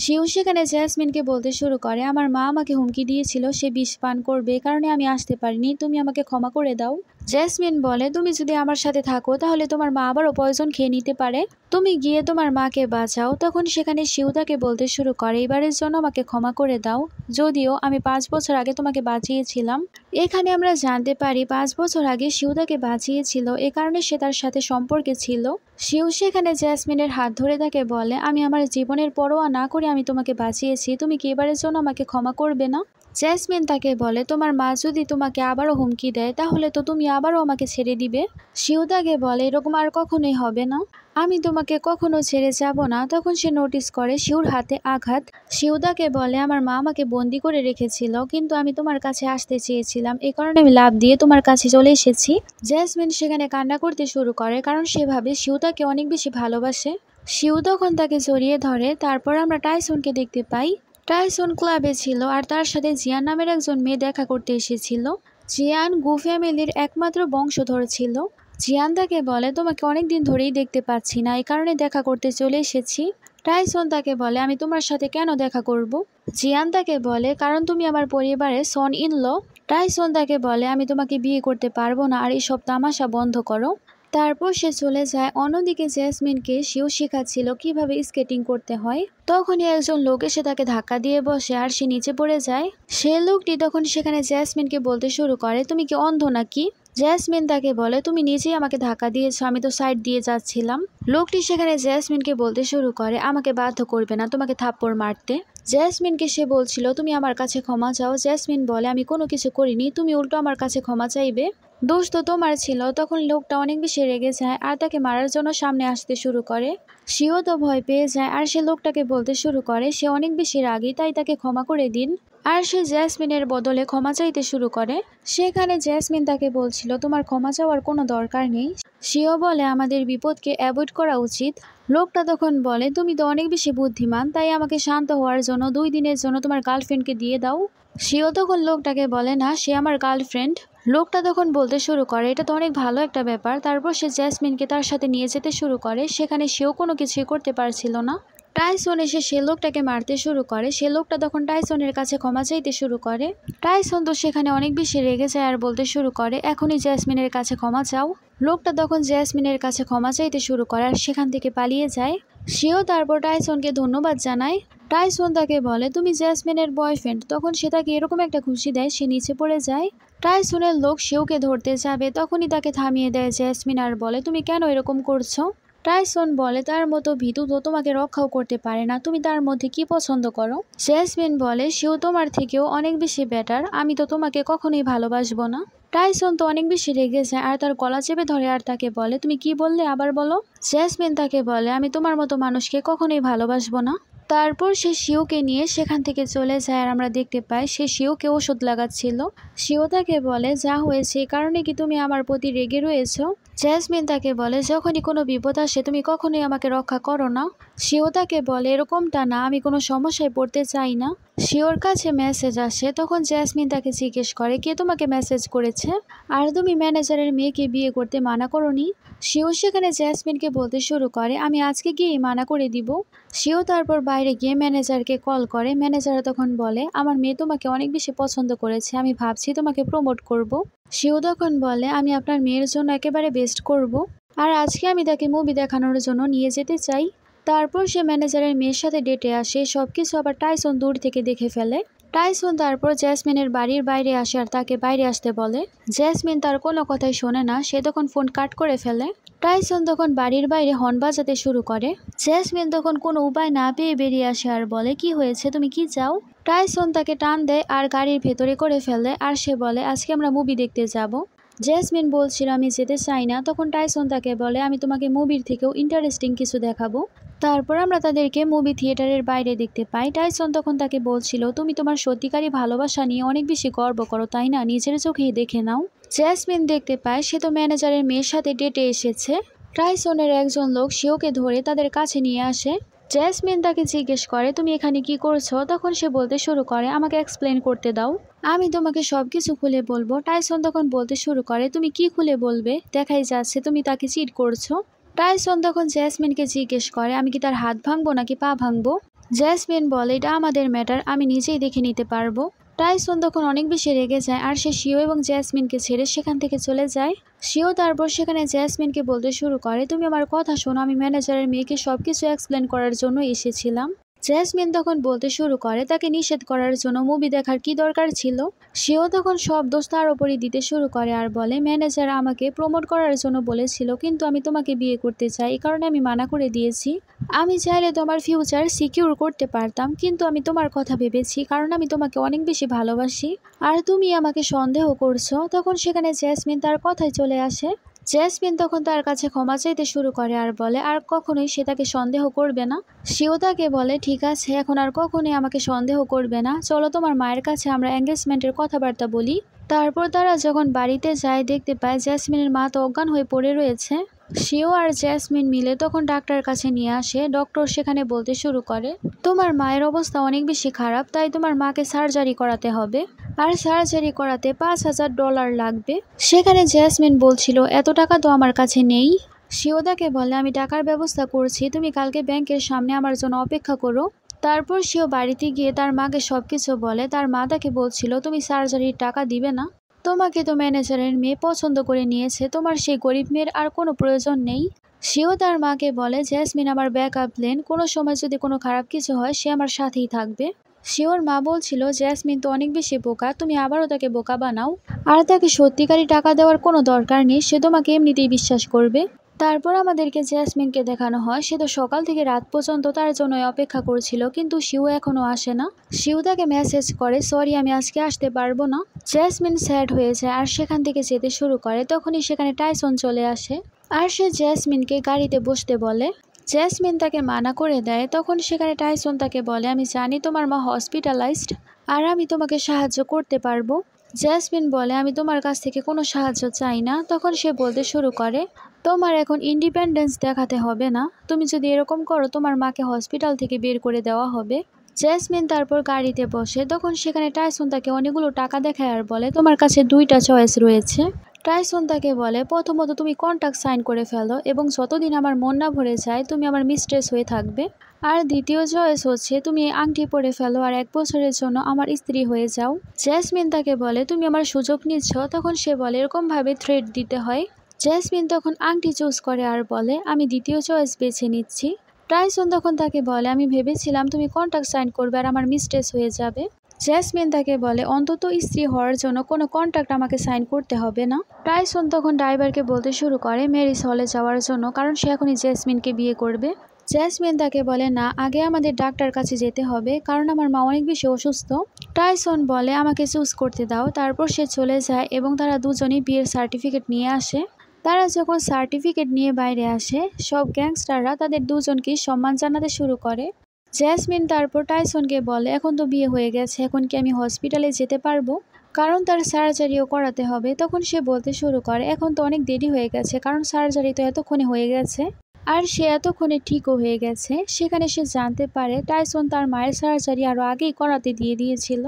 শিউ সেখানে জেসমিনকে বলতে শুরু করে আমার মা আমাকে হুমকি দিয়েছিল সে বিষ পান করবে, এ কারণে আমি আসতে পারিনি, তুমি আমাকে ক্ষমা করে দাও। জেসমিন বলে তুমি যদি আমার সাথে থাকো তাহলে তোমার মা আবারও পয়জন খেয়ে নিতে পারে, তুমি গিয়ে তোমার মাকে বাঁচাও। তখন সেখানে শিউ তাকে বলতে শুরু করে এবারের জন্য আমাকে ক্ষমা করে দাও, যদিও আমি 5 বছর আগে তোমাকে বাঁচিয়েছিলাম। এখানে আমরা জানতে পারি 5 বছর আগে শিউ তাকে বাঁচিয়েছিল, এ কারণে সে তার সাথে সম্পর্কে ছিল। শিউ সেখানে জেসমিনের হাত ধরে তাকে বলে আমি আমার জীবনের পরোয়া না করে আমি তোমাকে বাঁচিয়েছি, তুমি কি এবারের জন্য আমাকে ক্ষমা করবে না? জেসমিন তাকে বলে তোমার মা যদি তোমাকে আবারও হুমকি দেয় তাহলে তো তুমি আবারও আমাকে ছেড়ে দিবে। শিউ তাকে বলে এরকম আর কখনোই হবে না, আমি তোমাকে কখনো ছেড়ে যাব না। তখন সে নোটিস করে শিউর হাতে আঘাত। শিউ তাকে বলে আমার মা আমাকে বন্দি করে রেখেছিল, কিন্তু আমি তোমার কাছে আসতে চেয়েছিলাম, এই কারণে আমি লাফ দিয়ে তোমার কাছে চলে এসেছি। জেসমিন সেখানে কান্না করতে শুরু করে, কারণ সে ভাবে শিউ তাকে অনেক বেশি ভালোবাসে। শিউ তখন তাকে জড়িয়ে ধরে। তারপর আমরা টাইসনকে দেখতে পাই। টাইসন ক্লাবে ছিল আর তার সাথে জিয়ান নামের একজন মেয়ে দেখা করতে এসেছিল। জিয়ান গু ফ্যামিলির একমাত্র বংশধর ছিল। জিয়ান তাকে বলে তোমাকে অনেকদিন ধরেই দেখতে পাচ্ছি না, এই কারণে দেখা করতে চলে এসেছি। টাইসন তাকে বলে আমি তোমার সাথে কেন দেখা করব? জিয়ান তাকে বলে কারণ তুমি আমার পরিবারের সন ইন ল। টাইসন তাকে বলে আমি তোমাকে বিয়ে করতে পারবো না, আর এইসব তামাশা বন্ধ করো। তারপর সে চলে যায়। অন্যদিকে জেসমিনকে শিউ শেখাচ্ছিল কিভাবে স্কেটিং করতে হয়। তখনই একজন লোক এসে তাকে ধাক্কা দিয়ে বসে আর সে নিচে পড়ে যায়। সে লোকটি তখন সেখানে জেসমিনকে বলতে শুরু করে তুমি কি অন্ধ নাকি? জেসমিন তাকে বলে তুমি নিজেই আমাকে ধাক্কা দিয়েছো, আমি তো সাইড দিয়ে যাচ্ছিলাম। লোকটি সেখানে জেসমিনকে বলতে শুরু করে আমাকে বাধ্য করবে না তোমাকে থাপ্পড় মারতে। জেসমিনকে সে বলছিল তুমি আমার কাছে ক্ষমা চাও। জেসমিন বলে আমি কোনো কিছু করিনি, তুমি উল্টো আমার কাছে ক্ষমা চাইবে, দোষ তো তোমার ছিল। তখন লোকটা অনেক বেশি রেগে যায় আর তাকে মারার জন্য সামনে আসতে শুরু করে। সেও তো ভয় পেয়ে যায় আর সে লোকটাকে বলতে শুরু করে সে অনেক বেশি রাগী, তাই তাকে ক্ষমা করে দিন। আর সে জেসমিনের বদলে ক্ষমা চাইতে শুরু করে। সেখানে জেসমিন তাকে বলছিল তোমার ক্ষমা চাওয়ার কোনো দরকার নেই। সেও বলে আমাদের বিপদকে অ্যাভয়েড করা উচিত। লোকটা তখন বলে তুমি তো অনেক বেশি বুদ্ধিমান, তাই আমাকে শান্ত হওয়ার জন্য 2 দিনের জন্য তোমার গার্লফ্রেন্ডকে দিয়ে দাও। সেও তখন লোকটাকে বলে না সে আমার গার্লফ্রেন্ড। লোকটা তখন বলতে শুরু করে এটা তো অনেক ভালো একটা ব্যাপার। তারপর সে জেসমিনকে তার সাথে নিয়ে যেতে শুরু করে। সেখানে সেও কোনো কিছুই করতে পারছিল না। টাইসন এসে সে লোকটাকে মারতে শুরু করে। সে লোকটা তখন টাইসনের কাছে ক্ষমা চাইতে শুরু করে। টাইসন তো সেখানে অনেক বেশি রেগে যায় আর বলতে শুরু করে এখনই জেসমিনের কাছে ক্ষমা চাও। লোকটা তখন জেসমিনের কাছে ক্ষমা চাইতে শুরু করে আর সেখান থেকে পালিয়ে যায়। সেও তারপর টাইসনকে ধন্যবাদ জানায়। টাইসন তাকে বলে তুমি জেসমিনের বয়ফ্রেন্ড। তখন সে তাকে এরকম একটা খুশি দেয়, সে নিচে পড়ে যায়। টাইসনের লোক সেওকে ধরতে যাবে, তখনই তাকে থামিয়ে দেয় জেসমিন আর বলে তুমি কেন এরকম করছো? টাইসন বলে তার মতো ভীতু তো তোমাকে রক্ষাও করতে পারে না, তুমি তার মধ্যে কি পছন্দ করো? জেসমিন বলে সেও তোমার থেকেও অনেক বেশি বেটার, আমি তো তোমাকে কখনোই ভালোবাসবো না। টাইসন তো অনেক বেশি রেগে যায় আর তার গলা চেপে ধরে আর তাকে বলে তুমি কি বললে আবার বলো। জেসমিন তাকে বলে আমি তোমার মতো মানুষকে কখনোই ভালোবাসবো না। তারপর সে শিউকে নিয়ে সেখান থেকে চলে যায় আর আমরা দেখতে পাই সে শিউকে ওষুধ লাগাচ্ছিল। শিউ তাকে বলে যা হয়েছে এই কারণে কি তুমি আমার প্রতি রেগে রয়েছো? জেসমিন তাকে বলে, যখনই কোনো বিপদ আসে তুমি কখনোই আমাকে রক্ষা করো না। সেও তাকে বলে, এরকমটা না, আমি কোনো সমস্যায় পড়তে চাই না। শিওর কাছে মেসেজ আসে, তখন জেসমিন তাকে জিজ্ঞেস করে, কে তোমাকে মেসেজ করেছে, আর তুমি ম্যানেজারের মেয়েকে বিয়ে করতে মানা করোনি। সেও সেখানে জেসমিনকে বলতে শুরু করে, আমি আজকে গিয়েই মানা করে দিব। সেও তারপর বাইরে গিয়ে ম্যানেজারকে কল করে। ম্যানেজার তখন বলে, আমার মেয়ে তোমাকে অনেক বেশি পছন্দ করেছে, আমি ভাবছি তোমাকে প্রমোট করব। সেও তখন বলে, আমি আপনার মেয়ের জন্য একেবারে বেস্ট করব, আর আজকে আমি তাকে মুভি দেখানোর জন্য নিয়ে যেতে চাই। তারপর সে ম্যানেজারের মেয়ের সাথে ডেটে আসে। সবকিছু আবার টাইসন দূর থেকে দেখে ফেলে। টাইসন তারপর জেসমিনের বাড়ির বাইরে আসে আর তাকে বাইরে আসতে বলে। জেসমিন তার কোনো কথাই শোনে না, সে তখন ফোন কাট করে ফেলে। টাইসন তখন বাড়ির বাইরে হর্ন বাজাতে শুরু করে। জেসমিন তখন কোনো উপায় না পেয়ে বেরিয়ে আসে আর বলে, কি হয়েছে, তুমি কি চাও? টাইসন তাকে টান দেয় আর গাড়ির ভেতরে করে ফেলে, আর সে বলে, আজকে আমরা মুভি দেখতে যাব। জেসমিন বলছিল, আমি যেতে চাই না। তখন টাইসন তাকে বলে, আমি তোমাকে মুভির থেকেও ইন্টারেস্টিং কিছু দেখাবো। তারপর আমরা তাদেরকে মুভি থিয়েটারের বাইরে দেখতে পাই। টাইসন তখন তাকে বলছিল, তুমি তোমার সত্যিকারী ভালোবাসা নিয়ে অনেক বেশি গর্ব করো, তাই না? নিজের চোখেই দেখে নাও। জেসমিন দেখতে পায় সে তো ম্যানেজারের মেয়ের সাথে ডেটে এসেছে। টাইসনের একজন লোক সেওকে ধরে তাদের কাছে নিয়ে আসে। জেসমিন তাকে জিজ্ঞেস করে, তুমি এখানে কি করছো? তখন সে বলতে শুরু করে, আমাকে এক্সপ্লেন করতে দাও, আমি তোমাকে সবকিছু খুলে বলবো। টাইসন তখন বলতে শুরু করে, তুমি কি খুলে বলবে? দেখাই যাচ্ছে তুমি তাকে চিট করছো। টাইসন তখন জেসমিনকে জিজ্ঞেস করে, আমি কি তার হাত ভাঙবো নাকি পা ভাঙবো? জেসমিন বলে, এটা আমাদের ম্যাটার, আমি নিজেই দেখে নিতে পারবো। টাইসন তখন অনেক বেশি রেগে যায় আর সে শিও এবং জেসমিনকে ছেড়ে সেখান থেকে চলে যায়। শিও তারপর সেখানে জেসমিনকে বলতে শুরু করে, তুমি আমার কথা শোনো, আমি ম্যানেজারের মেয়েকে সবকিছু এক্সপ্লেন করার জন্য এসেছিলাম। জেসমিন তখন বলতে শুরু করে, তাকে নিষেধ করার জন্য মুভি দেখার কি দরকার ছিল? সেও তখন সব দোষ তার ওপরই দিতে শুরু করে আর বলে, ম্যানেজার আমাকে প্রমোট করার জন্য বলেছিল, কিন্তু আমি তোমাকে বিয়ে করতে চাই, এই কারণে আমি মানা করে দিয়েছি। আমি চাইলে তোমার ফিউচার সিকিউর করতে পারতাম, কিন্তু আমি তোমার কথা ভেবেছি, কারণ আমি তোমাকে অনেক বেশি ভালোবাসি, আর তুমি আমাকে সন্দেহ করছো। তখন সেখানে জেসমিন তার কথায় চলে আসে। জেসমিন তখন তার কাছে ক্ষমা চাইতে শুরু করে আর বলে, আর কখনোই সে তাকে সন্দেহ করবে না। সেও তাকে বলে, ঠিক আছে, এখন আর কখনোই আমাকে সন্দেহ করবে না, চলো তোমার মায়ের কাছে আমরা এঙ্গেজমেন্টের কথাবার্তা বলি। তারপর তারা যখন বাড়িতে যায় দেখতে পায় জেসমিনের মা তো অজ্ঞান হয়ে পড়ে রয়েছে। সেও আর জেসমিন মিলে তখন ডাক্তার কাছে নিয়ে আসে। ডক্টর সেখানে বলতে শুরু করে, তোমার মায়ের অবস্থা অনেক বেশি খারাপ, তাই তোমার মাকে সার্জারি করাতে হবে, আর সার্জারি করাতে $5,000 লাগবে। সেখানে জেসমিন বলছিল, এত টাকা তো আমার কাছে নেই। সেও তাকে বলে, আমি টাকার ব্যবস্থা করছি, তুমি কালকে ব্যাংকের সামনে আমার জন্য অপেক্ষা করো। তারপর সেও বাড়িতে গিয়ে তার মাকে সবকিছু বলে। তার মা তাকে বলছিল, তুমি সার্জারির টাকা দিবে না, তোমাকে তো ম্যানেজারের মেয়ে পছন্দ করে নিয়েছে, তোমার সেই গরিব মেয়ের আর কোনো প্রয়োজন নেই। সেও তার মাকে বলে, জেসমিন আমার ব্যাকআপ প্ল্যান, কোনো সময় যদি কোনো খারাপ কিছু হয় সে আমার সাথেই থাকবে। সেওর মা বলছিল, জেসমিন তো অনেক বেশি বোকা, তুমি আবারও তাকে বোকা বানাও, আর তাকে সত্যিকারই টাকা দেওয়ার কোনো দরকার নেই, সে তোমাকে এমনিতেই বিশ্বাস করবে। তারপর আমাদেরকে জেসমিনকে দেখানো হয়, সে তো সকাল থেকে রাত পর্যন্ত তার জন্য অপেক্ষা করছিল, কিন্তু শিউ এখনো আসে না। শিউ তাকে মেসেজ করে, সরি আমি আজকে আসতে পারবো না। জেসমিন স্যাড হয়ে যায় আর সেখান থেকে যেতে শুরু করে। তখনই সেখানে টাইসন চলে আসে আর সে জেসমিনকে গাড়িতে বসতে বলে। জেসমিন তাকে মানা করে দেয়। তখন সেখানে টাইসন তাকে বলে, আমি জানি তোমার মা হসপিটালাইজড, আর আমি তোমাকে সাহায্য করতে পারবো। জেসমিন বলে, আমি তোমার কাছ থেকে কোনো সাহায্য চাই না। তখন সে বলতে শুরু করে, তোমার এখন ইন্ডিপেন্ডেন্স দেখাতে হবে না, তুমি যদি এরকম করো তোমার মাকে হসপিটাল থেকে বের করে দেওয়া হবে। জেসমিন তারপর গাড়িতে বসে। তখন সেখানে টাইসন তাকে অনেকগুলো টাকা দেখায় আর বলে, তোমার কাছে দুইটা চয়েস রয়েছে। টাইসন তাকে বলে, প্রথমত তুমি কন্ট্রাক্ট সাইন করে ফেলো এবং যতদিন আমার মন না ভরে যায় তুমি আমার মিস্ট্রেস হয়ে থাকবে, আর দ্বিতীয় চয়েস হচ্ছে তুমি আংটি পরে ফেলো আর 1 বছরের জন্য আমার স্ত্রী হয়ে যাও। জেসমিন তাকে বলে, তুমি আমার সুযোগ নিচ্ছ। তখন সে বলে, এরকমভাবে থ্রেট দিতে হয়। জেসমিন তখন আংটি চুজ করে আর বলে, আমি দ্বিতীয় চয়েস বেছে নিচ্ছি। টাইসন তখন তাকে বলে, আমি ভেবেছিলাম তুমি কন্ট্রাক্ট সাইন করবে আর আমার মিস্ট্রেস হয়ে যাবে। জেসমিন তাকে বলে, অন্তত স্ত্রী হওয়ার জন্য কোনো কন্ট্রাক্ট আমাকে সাইন করতে হবে না। টাইসন তখন ড্রাইভারকে বলতে শুরু করে ম্যারিজ হলে যাওয়ার জন্য, কারণ সে এখনই জেসমিনকে বিয়ে করবে। জেসমিন তাকে বলে, না, আগে আমাদের ডাক্তার কাছে যেতে হবে, কারণ আমার মা অনেক বেশি অসুস্থ। টাইসন বলে, আমাকে চুজ করতে দাও। তারপর সে চলে যায় এবং তারা দুজনেই বিয়ের সার্টিফিকেট নিয়ে আসে। তারা যখন সার্টিফিকেট নিয়ে বাইরে আসে, সব গ্যাংস্টাররা তাদের দুজনকে সম্মান জানাতে শুরু করে। জেসমিন তারপর টাইসনকে বলে, এখন তো বিয়ে হয়ে গেছে, এখন কি আমি হসপিটালে যেতে পারবো? কারণ তার সার্জারিও করাতে হবে। তখন সে বলতে শুরু করে এখন তো অনেক দেরি হয়ে গেছে, কারণ সার্জারি তো এতক্ষণে হয়ে গেছে আর সে এতক্ষণে ঠিকও হয়ে গেছে। সেখানে সে জানতে পারে টাইসন তার মায়ের সার্জারি আরও আগেই করাতে দিয়েছিল।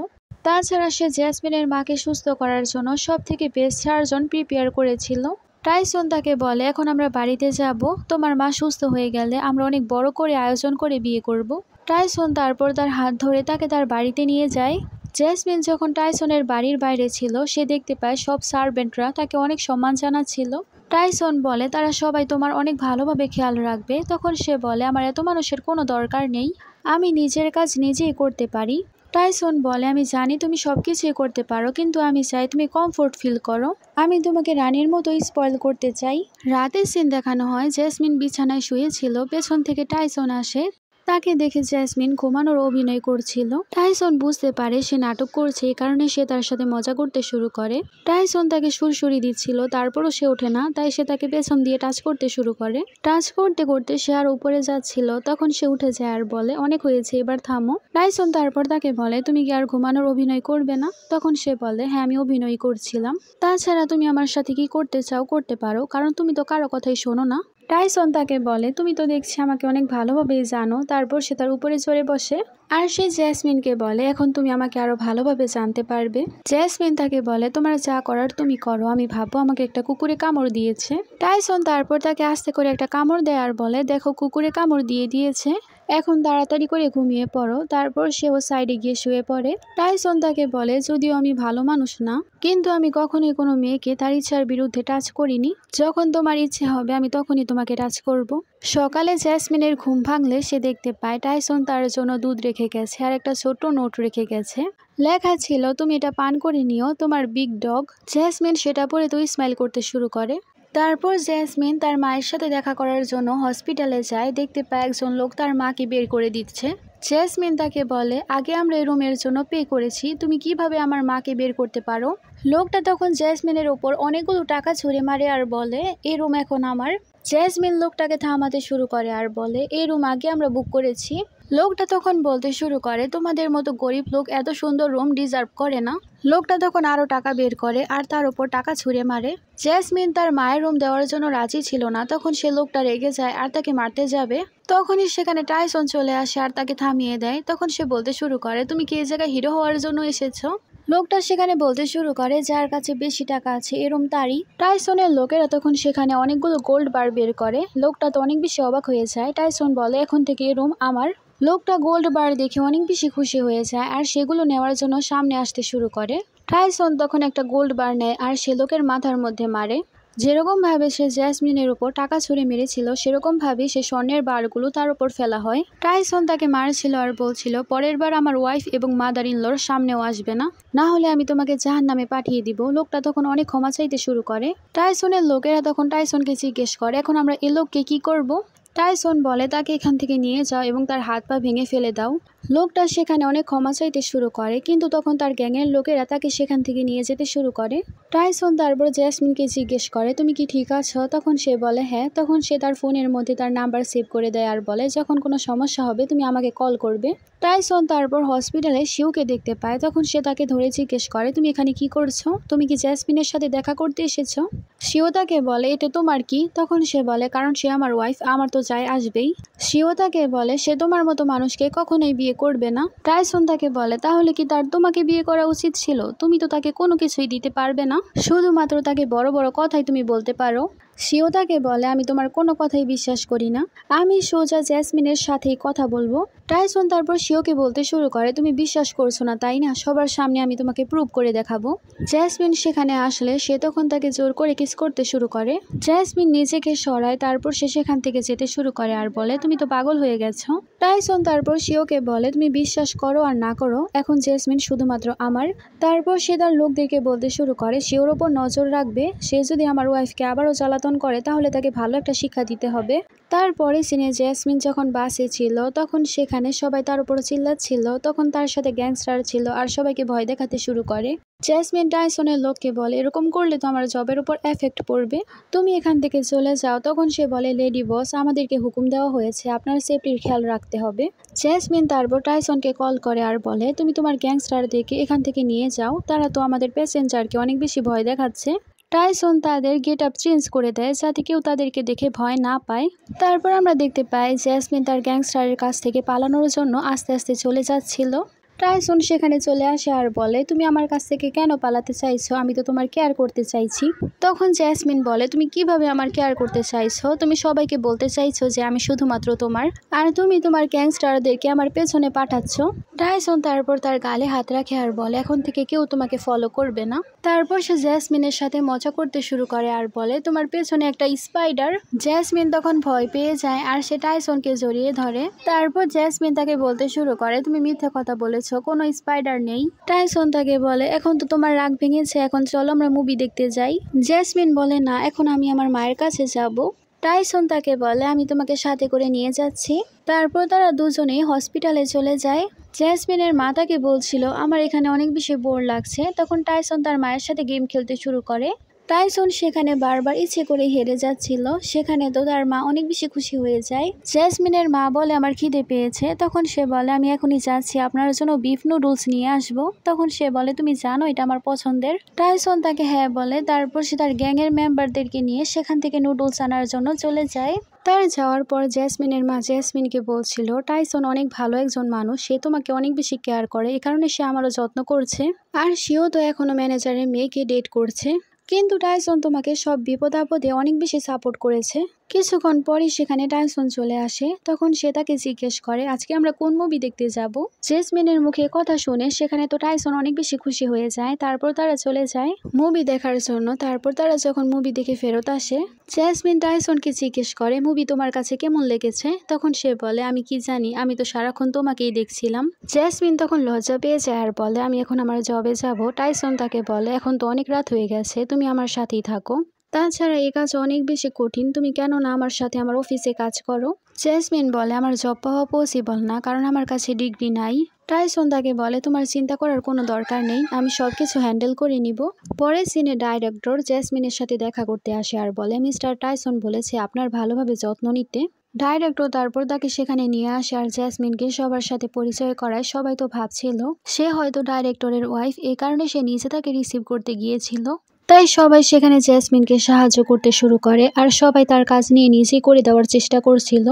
তাছাড়া সে জেসমিনের মাকে সুস্থ করার জন্য সব থেকে বেস্ট সার্জন প্রিপেয়ার করেছিল। টাইসন তাকে বলে এখন আমরা বাড়িতে যাব, তোমার মা সুস্থ হয়ে গেলে আমরা অনেক বড় করে আয়োজন করে বিয়ে করব। টাইসন তারপর তার হাত ধরে তাকে তার বাড়িতে নিয়ে যায়। জেসমিন যখন টাইসনের বাড়ির বাইরে ছিল সে দেখতে পায় সব সার্ভেন্টরা তাকে অনেক সম্মান জানাচ্ছিল। টাইসন বলে তারা সবাই তোমার অনেক ভালোভাবে খেয়াল রাখবে। তখন সে বলে আমার এত মানুষের কোনো দরকার নেই, আমি নিজের কাজ নিজেই করতে পারি। টাইসন বলে আমি জানি তুমি সব কিছুই করতে পারো, কিন্তু আমি চাই তুমি কমফোর্ট ফিল করো, আমি তোমাকে রানীর মতোই স্পয়েল করতে চাই। রাতের সিন দেখানো হয় জেসমিন বিছানায় শুয়েছিল, পেছন থেকে টাইসন আসে। তাকে দেখে জেসমিন ঘুমানোর অভিনয় করছিল। টাইসন বুঝতে পারে সে নাটক করছে, এই কারণে সে তার সাথে মজা করতে শুরু করে। টাইসন তাকে সুরসুরি দিচ্ছিল, তারপরও সে ওঠে না, তাই সে তাকে পেছন দিয়ে টাচ করতে শুরু করে। টাচ করতে করতে সে আর উপরে যাচ্ছিল, তখন সে উঠে যায় আর বলে অনেক হয়েছে, এবার থামো। টাইসন তারপর তাকে বলে তুমি কি আর ঘুমানোর অভিনয় করবে না? তখন সে বলে হ্যাঁ আমি অভিনয় করছিলাম, তাছাড়া তুমি আমার সাথে কি করতে চাও করতে পারো, কারণ তুমি তো কারো কথাই শোনো না। টাইসন তাকে বলে তুমি তো দেখছি আমাকে অনেক ভালোভাবেই জানো। তারপর সে তার উপরে চড়ে বসে আর সে জেসমিনকে বলে এখন তুমি আমাকে আরো ভালোভাবে জানতে পারবে। জেসমিন তাকে বলে তোমার যা করার তুমি করো, আমি ভাববো আমাকে একটা কুকুরে কামড় দিয়েছে। টাইসন তারপর তাকে আস্তে করে একটা কামড় দেয় আর বলে দেখো কুকুরে কামড় দিয়েছে, এখন তাড়াতাড়ি করে ঘুমিয়ে পড়ো। তারপর সেও সাইডে গিয়ে শুয়ে পড়ে। টাইসন তাকে বলে যদিও আমি ভালো মানুষ না, কিন্তু আমি কখনোই কোনো মেয়েকে তার ইচ্ছার বিরুদ্ধে টাচ করিনি, যখন তোমার ইচ্ছে হবে আমি তখনই তোমাকে টাচ করব। সকালে জেসমিনের ঘুম ভাঙলে সে দেখতে পায় টাইসন তার জন্য দুধ রেখে গেছে আর একটা ছোট্ট নোট রেখে গেছে, লেখা ছিল তুমি এটা পান করে নিও, তোমার বিগ ডগ। জেসমিন সেটা পড়ে তো স্মাইল করতে শুরু করে। তারপর জেসমিন তার মায়ের সাথে দেখা করার জন্য হসপিটালে যায়, দেখতে পায় একজন লোক তার মাকে বের করে দিচ্ছে। জেসমিন তাকে বলে আগে আমরা এই রুমের জন্য পে করেছি, তুমি কিভাবে আমার মাকে বের করতে পারো? লোকটা তখন জেসমিনের ওপর অনেকগুলো টাকা ছুঁড়ে মারে আর বলে এই রুম এখন আমার। জেসমিন লোকটাকে থামাতে শুরু করে আর বলে এই রুম আগে আমরা বুক করেছি। লোকটা তখন বলতে শুরু করে তোমাদের মতো গরিব লোক এত সুন্দর রুম ডিজার্ভ করে না। লোকটা তখন আরো টাকা বের করে আর তার উপর টাকা ছুঁড়ে মারে। জেসমিন তার মায়ের রুম দেওয়ার জন্য রাজি ছিল না, তখন সে লোকটা রেগে যায় আর তাকে মারতে যাবে। তখনই সেখানে টাইসন চলে আসে আর তাকে থামিয়ে দেয়। তখন সে বলতে শুরু করে তুমি কি এই জায়গায় হিরো হওয়ার জন্য এসেছো? লোকটা সেখানে বলতে শুরু করে যার কাছে বেশি টাকা আছে এরম তারই। টাইসনের লোকেরা তখন সেখানে অনেকগুলো গোল্ড বার বের করে। লোকটা তো অনেক বেশি অবাক হয়ে যায়। টাইসন বলে এখন থেকে এই রুম আমার। লোকটা গোল্ড বার দেখে অনেক বেশি খুশি হয়ে যায় আর সেগুলো নেওয়ার জন্য সামনে আসতে শুরু করে। টাইসন তখন একটা গোল্ড বার নেয় আর সে লোকের মাথার মধ্যে মারে। যেরকম ভাবে সে জেসমিনের উপর টাকা ছুঁড়ে মেরেছিল সেরকম ভাবে সে স্বর্ণের বারগুলো তার উপর ফেলা হয়। টাইসন তাকে মারছিল আর বলছিল পরের বার আমার ওয়াইফ এবং মাদার ইন লর সামনেও আসবে না, না হলে আমি তোমাকে জাহান্নামে পাঠিয়ে দিব। লোকটা তখন অনেক ক্ষমা চাইতে শুরু করে। টাইসনের লোকেরা তখন টাইসনকে জিজ্ঞেস করে এখন আমরা এই লোককে কি করব? টাইসন বলে তাকে এখান থেকে নিয়ে যাও এবং তার হাত পা ভেঙে ফেলে দাও। লোকটা সেখানে অনেক ক্ষমা চাইতে শুরু করে, কিন্তু তখন তার গ্যাংয়ের লোকেরা তাকে সেখান থেকে নিয়ে যেতে শুরু করে। টাইসন তারপর জেসমিনকে জিজ্ঞেস করে তুমি কি ঠিক আছো? তখন সে বলে হ্যাঁ। তখন সে তার ফোনের মধ্যে তার নাম্বার সেভ করে দেয় আর বলে যখন কোনো সমস্যা হবে তুমি আমাকে কল করবে। টাইসন তারপর হসপিটালে শিউকে দেখতে পায়। তখন সে তাকে ধরে জিজ্ঞেস করে তুমি এখানে কি করছো? তুমি কি জেসমিনের সাথে দেখা করতে এসেছো? শিও তাকে বলে এটা তোমার কি? তখন সে বলে কারণ সে আমার ওয়াইফ, আমার তো চাই আসবেই। শিও তাকে বলে সে তোমার মতো মানুষকে কখনোই বিয়ে করবে না। টাইসন তাকে বলে তাহলে কি তার তোমাকে বিয়ে করা উচিত ছিল? তুমি তো তাকে কোনো কিছুই দিতে পারবে না, শুধুমাত্র তাকে বড় বড় কথাই তুমি বলতে পারো। শিও তাকে বলে আমি তোমার কোনো কথাই বিশ্বাস করি না, আমি সোজা জেসমিনের সাথেই কথা বলবো। টাইসন তারপর শিওকে বলতে শুরু করে তুমি বিশ্বাস করছো না তাই না, সবার সামনে আমি তোমাকে প্রুভ করে দেখাবো। জেসমিন সেখানে আসলে সে তখন তাকে জোর করে কিস করতে শুরু করে। জেসমিন নিজেকে সরায়, তারপর সে সেখান থেকে যেতে শুরু করে আর বলে তুমি তো পাগল হয়ে গেছো। টাইসন তারপর শিওকে বলে তুমি বিশ্বাস করো আর না করো এখন জেসমিন শুধুমাত্র আমার। তারপর সে তার লোকদেরকে বলতে শুরু করে শিওর ওপর নজর রাখবে, সে যদি আমার ওয়াইফকে আবারও জ্বালাতন করে তাহলে তাকে ভালো একটা শিক্ষা দিতে হবে। তারপরে সিনে জেসমিন যখন বাসে ছিল তখন সেখানে সবাই তার উপর চিল্লাচ্ছিল, তখন তার সাথে গ্যাংস্টার ছিল আর সবাইকে ভয় দেখাতে শুরু করে। জেসমিন টাইসনের লোককে বলে এরকম করলে তো আমার জবের উপর এফেক্ট পড়বে, তুমি এখান থেকে চলে যাও। তখন সে বলে লেডি বস, আমাদেরকে হুকুম দেওয়া হয়েছে, আপনার সেফটির খেয়াল রাখতে হবে। জেসমিন তারপর টাইসনকে কল করে আর বলে তুমি তোমার গ্যাংস্টারদেরকে এখান থেকে নিয়ে যাও, তারা তো আমাদের প্যাসেঞ্জারকে অনেক বেশি ভয় দেখাচ্ছে। টাইসন তাদের গেট আপ চেঞ্জ করে দেয় যাতে কেউ তাদেরকে দেখে ভয় না পায়। তারপর আমরা দেখতে পাই জেসমিন তার গ্যাংস্টারের কাছ থেকে পালানোর জন্য আস্তে আস্তে চলে যাচ্ছিল। টাইসন সেখানে চলে আসে আর বলে তুমি আমার কাছ থেকে কেন পালাতে চাইছো, আমি তো তোমার কেয়ার করতে চাইছি। তখন জেসমিন বলে তুমি কিভাবে আমার কেয়ার করতে চাইছো, তুমি সবাইকে বলতে চাইছো যে আমি শুধুমাত্র তোমার, আর তুমি তোমার গ্যাংস্টারদেরকে আমার পেছনে পাঠাচ্ছ। টাইসন তারপর তার গালে হাত রাখে আর বলে এখন থেকে কেউ তোমাকে ফলো করবে না। তারপর সে জেসমিনের সাথে মজা করতে শুরু করে আর বলে তোমার পেছনে একটা স্পাইডার। জেসমিন তখন ভয় পেয়ে যায় আর সে টাইসনকে জড়িয়ে ধরে। তারপর জেসমিন তাকে বলতে শুরু করে তুমি মিথ্যে কথা বলেছো, কোনো স্পাইডার নেই। টাইসন তাকে বলে এখন তো তোমার রাগ ভেঙেছে, এখন চলো আমরা মুভি দেখতে যাই। জেসমিন বলে না, এখন আমি আমার মায়ের কাছে যাব। টাইসন তাকে বলে আমি তোমাকে সাথে করে নিয়ে যাচ্ছি। তারপর তারা দুজনেই হসপিটালে চলে যায়। জেসমিনের মা তাকে বলছিল আমার এখানে অনেক বেশি বোর লাগছে। তখন টাইসন তার মায়ের সাথে গেম খেলতে শুরু করে। টাইসন সেখানে বারবার ইচ্ছে করে হেরে যাচ্ছিল, সেখানে তো তার মা অনেক বেশি খুশি হয়ে যায়। জেসমিনের মা বলে আমার খিদে পেয়েছে। তখন সে বলে আমি এখনই যাচ্ছি, আপনার জন্য বিফ নুডলস নিয়ে আসবো। তখন সে বলে তুমি জানো এটা আমার পছন্দের। টাইসন তাকে হ্যাঁ বলে। তারপর সে তার গ্যাংয়ের মেম্বারদেরকে নিয়ে সেখান থেকে নুডলস আনার জন্য চলে যায়। তার যাওয়ার পর জেসমিনের মা জেসমিনকে বলছিল টাইসন অনেক ভালো একজন মানুষ, সে তোমাকে অনেক বেশি কেয়ার করে, এ কারণে সে আমারও যত্ন করছে, আর সেও তো এখনো ম্যানেজারের মেয়েকে ডেট করছে। কিন্তু টাইসন তোমাকে সব বিপদ আপদে অনেক বেশি সাপোর্ট করেছে। কিছুক্ষণ পরই সেখানে টাইসন চলে আসে। তখন সে তাকে জিজ্ঞেস করে আজকে আমরা কোন মুভি দেখতে যাব। জেসমিনের মুখে কথা শুনে সেখানে তো টাইসন অনেক বেশি খুশি হয়ে যায়। তারপর তারা চলে যায় মুভি দেখার জন্য। তারপর তারা যখন মুভি দেখে ফেরত আসে, জেসমিন টাইসনকে জিজ্ঞেস করে মুভি তোমার কাছে কেমন লেগেছে। তখন সে বলে আমি কি জানি, আমি তো সারাক্ষণ তোমাকেই দেখছিলাম। জেসমিন তখন লজ্জা পেয়ে যায় আর বলে আমি এখন আমার জবে যাব। টাইসন তাকে বলে এখন তো অনেক রাত হয়ে গেছে, তুমি আমার সাথেই থাকো, তাছাড়া এই কাজ অনেক বেশি কঠিন, তুমি কেন না আমার সাথে আমার অফিসে কাজ করো। জেসমিন বলে আমার জব পাওয়া পসিবল না, কারণ আমার কাছে ডিগ্রি নাই। টাইসন তাকে বলে তোমার চিন্তা করার কোনো দরকার নেই, আমি সবকিছু হ্যান্ডেল করে নিব। পরের সিনে ডাইরেক্টর জেসমিনের সাথে দেখা করতে আসে আর বলে মিস্টার টাইসন বলেছে আপনার ভালোভাবে যত্ন নিতে। ডাইরেক্টর তারপর তাকে সেখানে নিয়ে আসে আর জেসমিনকে সবার সাথে পরিচয় করায়। সবাই তো ভাবছিল সে হয়তো ডাইরেক্টরের ওয়াইফ, এই কারণে সে নিজে তাকে রিসিভ করতে গিয়েছিল। তাই সবাই সেখানে জেসমিনকে সাহায্য করতে শুরু করে আর সবাই তার কাজ নিয়ে নিজেই করে দেওয়ার চেষ্টা করছিল।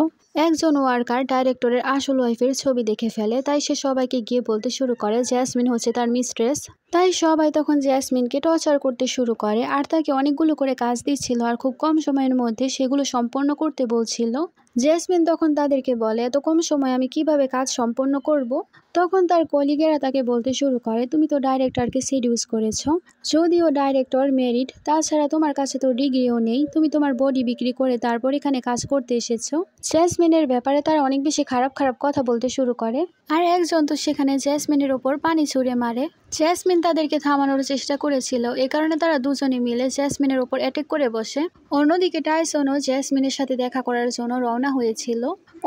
একজন ওয়ার্কার ডাইরেক্টরের আসল ওয়াইফের ছবি দেখে ফেলে, তাই সে সবাইকে গিয়ে বলতে শুরু করে জেসমিন হচ্ছে তার মিস্ট্রেস। তাই সবাই তখন জেসমিনকে টর্চার করতে শুরু করে আর তাকে অনেকগুলো করে কাজ দিচ্ছিল আর খুব কম সময়ের মধ্যে সেগুলো সম্পন্ন করতে বলছিল। জেসমিন তখন তাদেরকে বলে এত কম সময় আমি কিভাবে কাজ সম্পন্ন করব। তখন তার কলিগেরা তাকে বলতে শুরু করে তুমি তো ডাইরেক্টরকে সিডিউস করেছ, যদিও ডাইরেক্টর মেরিট, তাছাড়া তোমার কাছে তো ডিগ্রিও নেই, তুমি তোমার বডি বিক্রি করে তারপর এখানে কাজ করতে এসেছো। জেসমিনের ব্যাপারে তারা অনেক বেশি খারাপ খারাপ কথা বলতে শুরু করে আর একজন তো সেখানে জেসমিনের ওপর পানি ছুঁড়ে মারে। জেসমিন তাদেরকে থামানোর চেষ্টা করেছিল, এ কারণে তারা দুজনে মিলে জেসমিনের ওপর অ্যাটাক করে বসে। অন্যদিকে টাইসনও জেসমিনের সাথে দেখা করার জন্য রওনা হয়েছিল।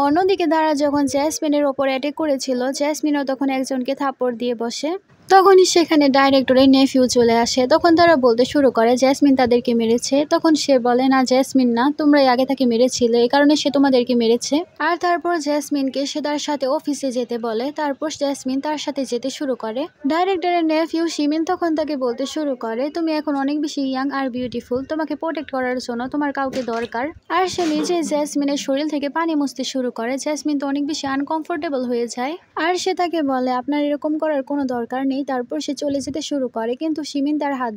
অন্যদিকে তারা যখন জেসমিনের ওপর অ্যাটাক করেছিল, জেসমিনও তখন একজনকে থাপ্পড় দিয়ে বসে। তখনই সেখানে ডাইরেক্টরের নেফিউ চলে আসে। তখন তারা বলতে শুরু করে জেসমিন তাদেরকে মেরেছে। তখন সে বলে না জেসমিন না, তোমরাই আগে তাকে মেরেছিলে, এই কারণে সে তোমাদেরকে মেরেছে। আর তারপর জেসমিনকে সে তার সাথে অফিসে যেতে বলে। তারপর জেসমিন তার সাথে যেতে শুরু করে। ডাইরেক্টরের নেফিউ শিমিন তখন তাকে বলতে শুরু করে তুমি এখন অনেক বেশি ইয়াং আর বিউটিফুল, তোমাকে প্রোটেক্ট করার জন্য তোমার কাউকে দরকার। আর সে নিজে জেসমিনের শরীর থেকে পানি মুছতে শুরু করে। জেসমিন তো অনেক বেশি আনকমফোর্টেবল হয়ে যায় আর সে তাকে বলে আপনার এরকম করার কোনো দরকার নেই। তারপর সে চলে যেতে শুরু করে, কিন্তু শিমিন তার হাত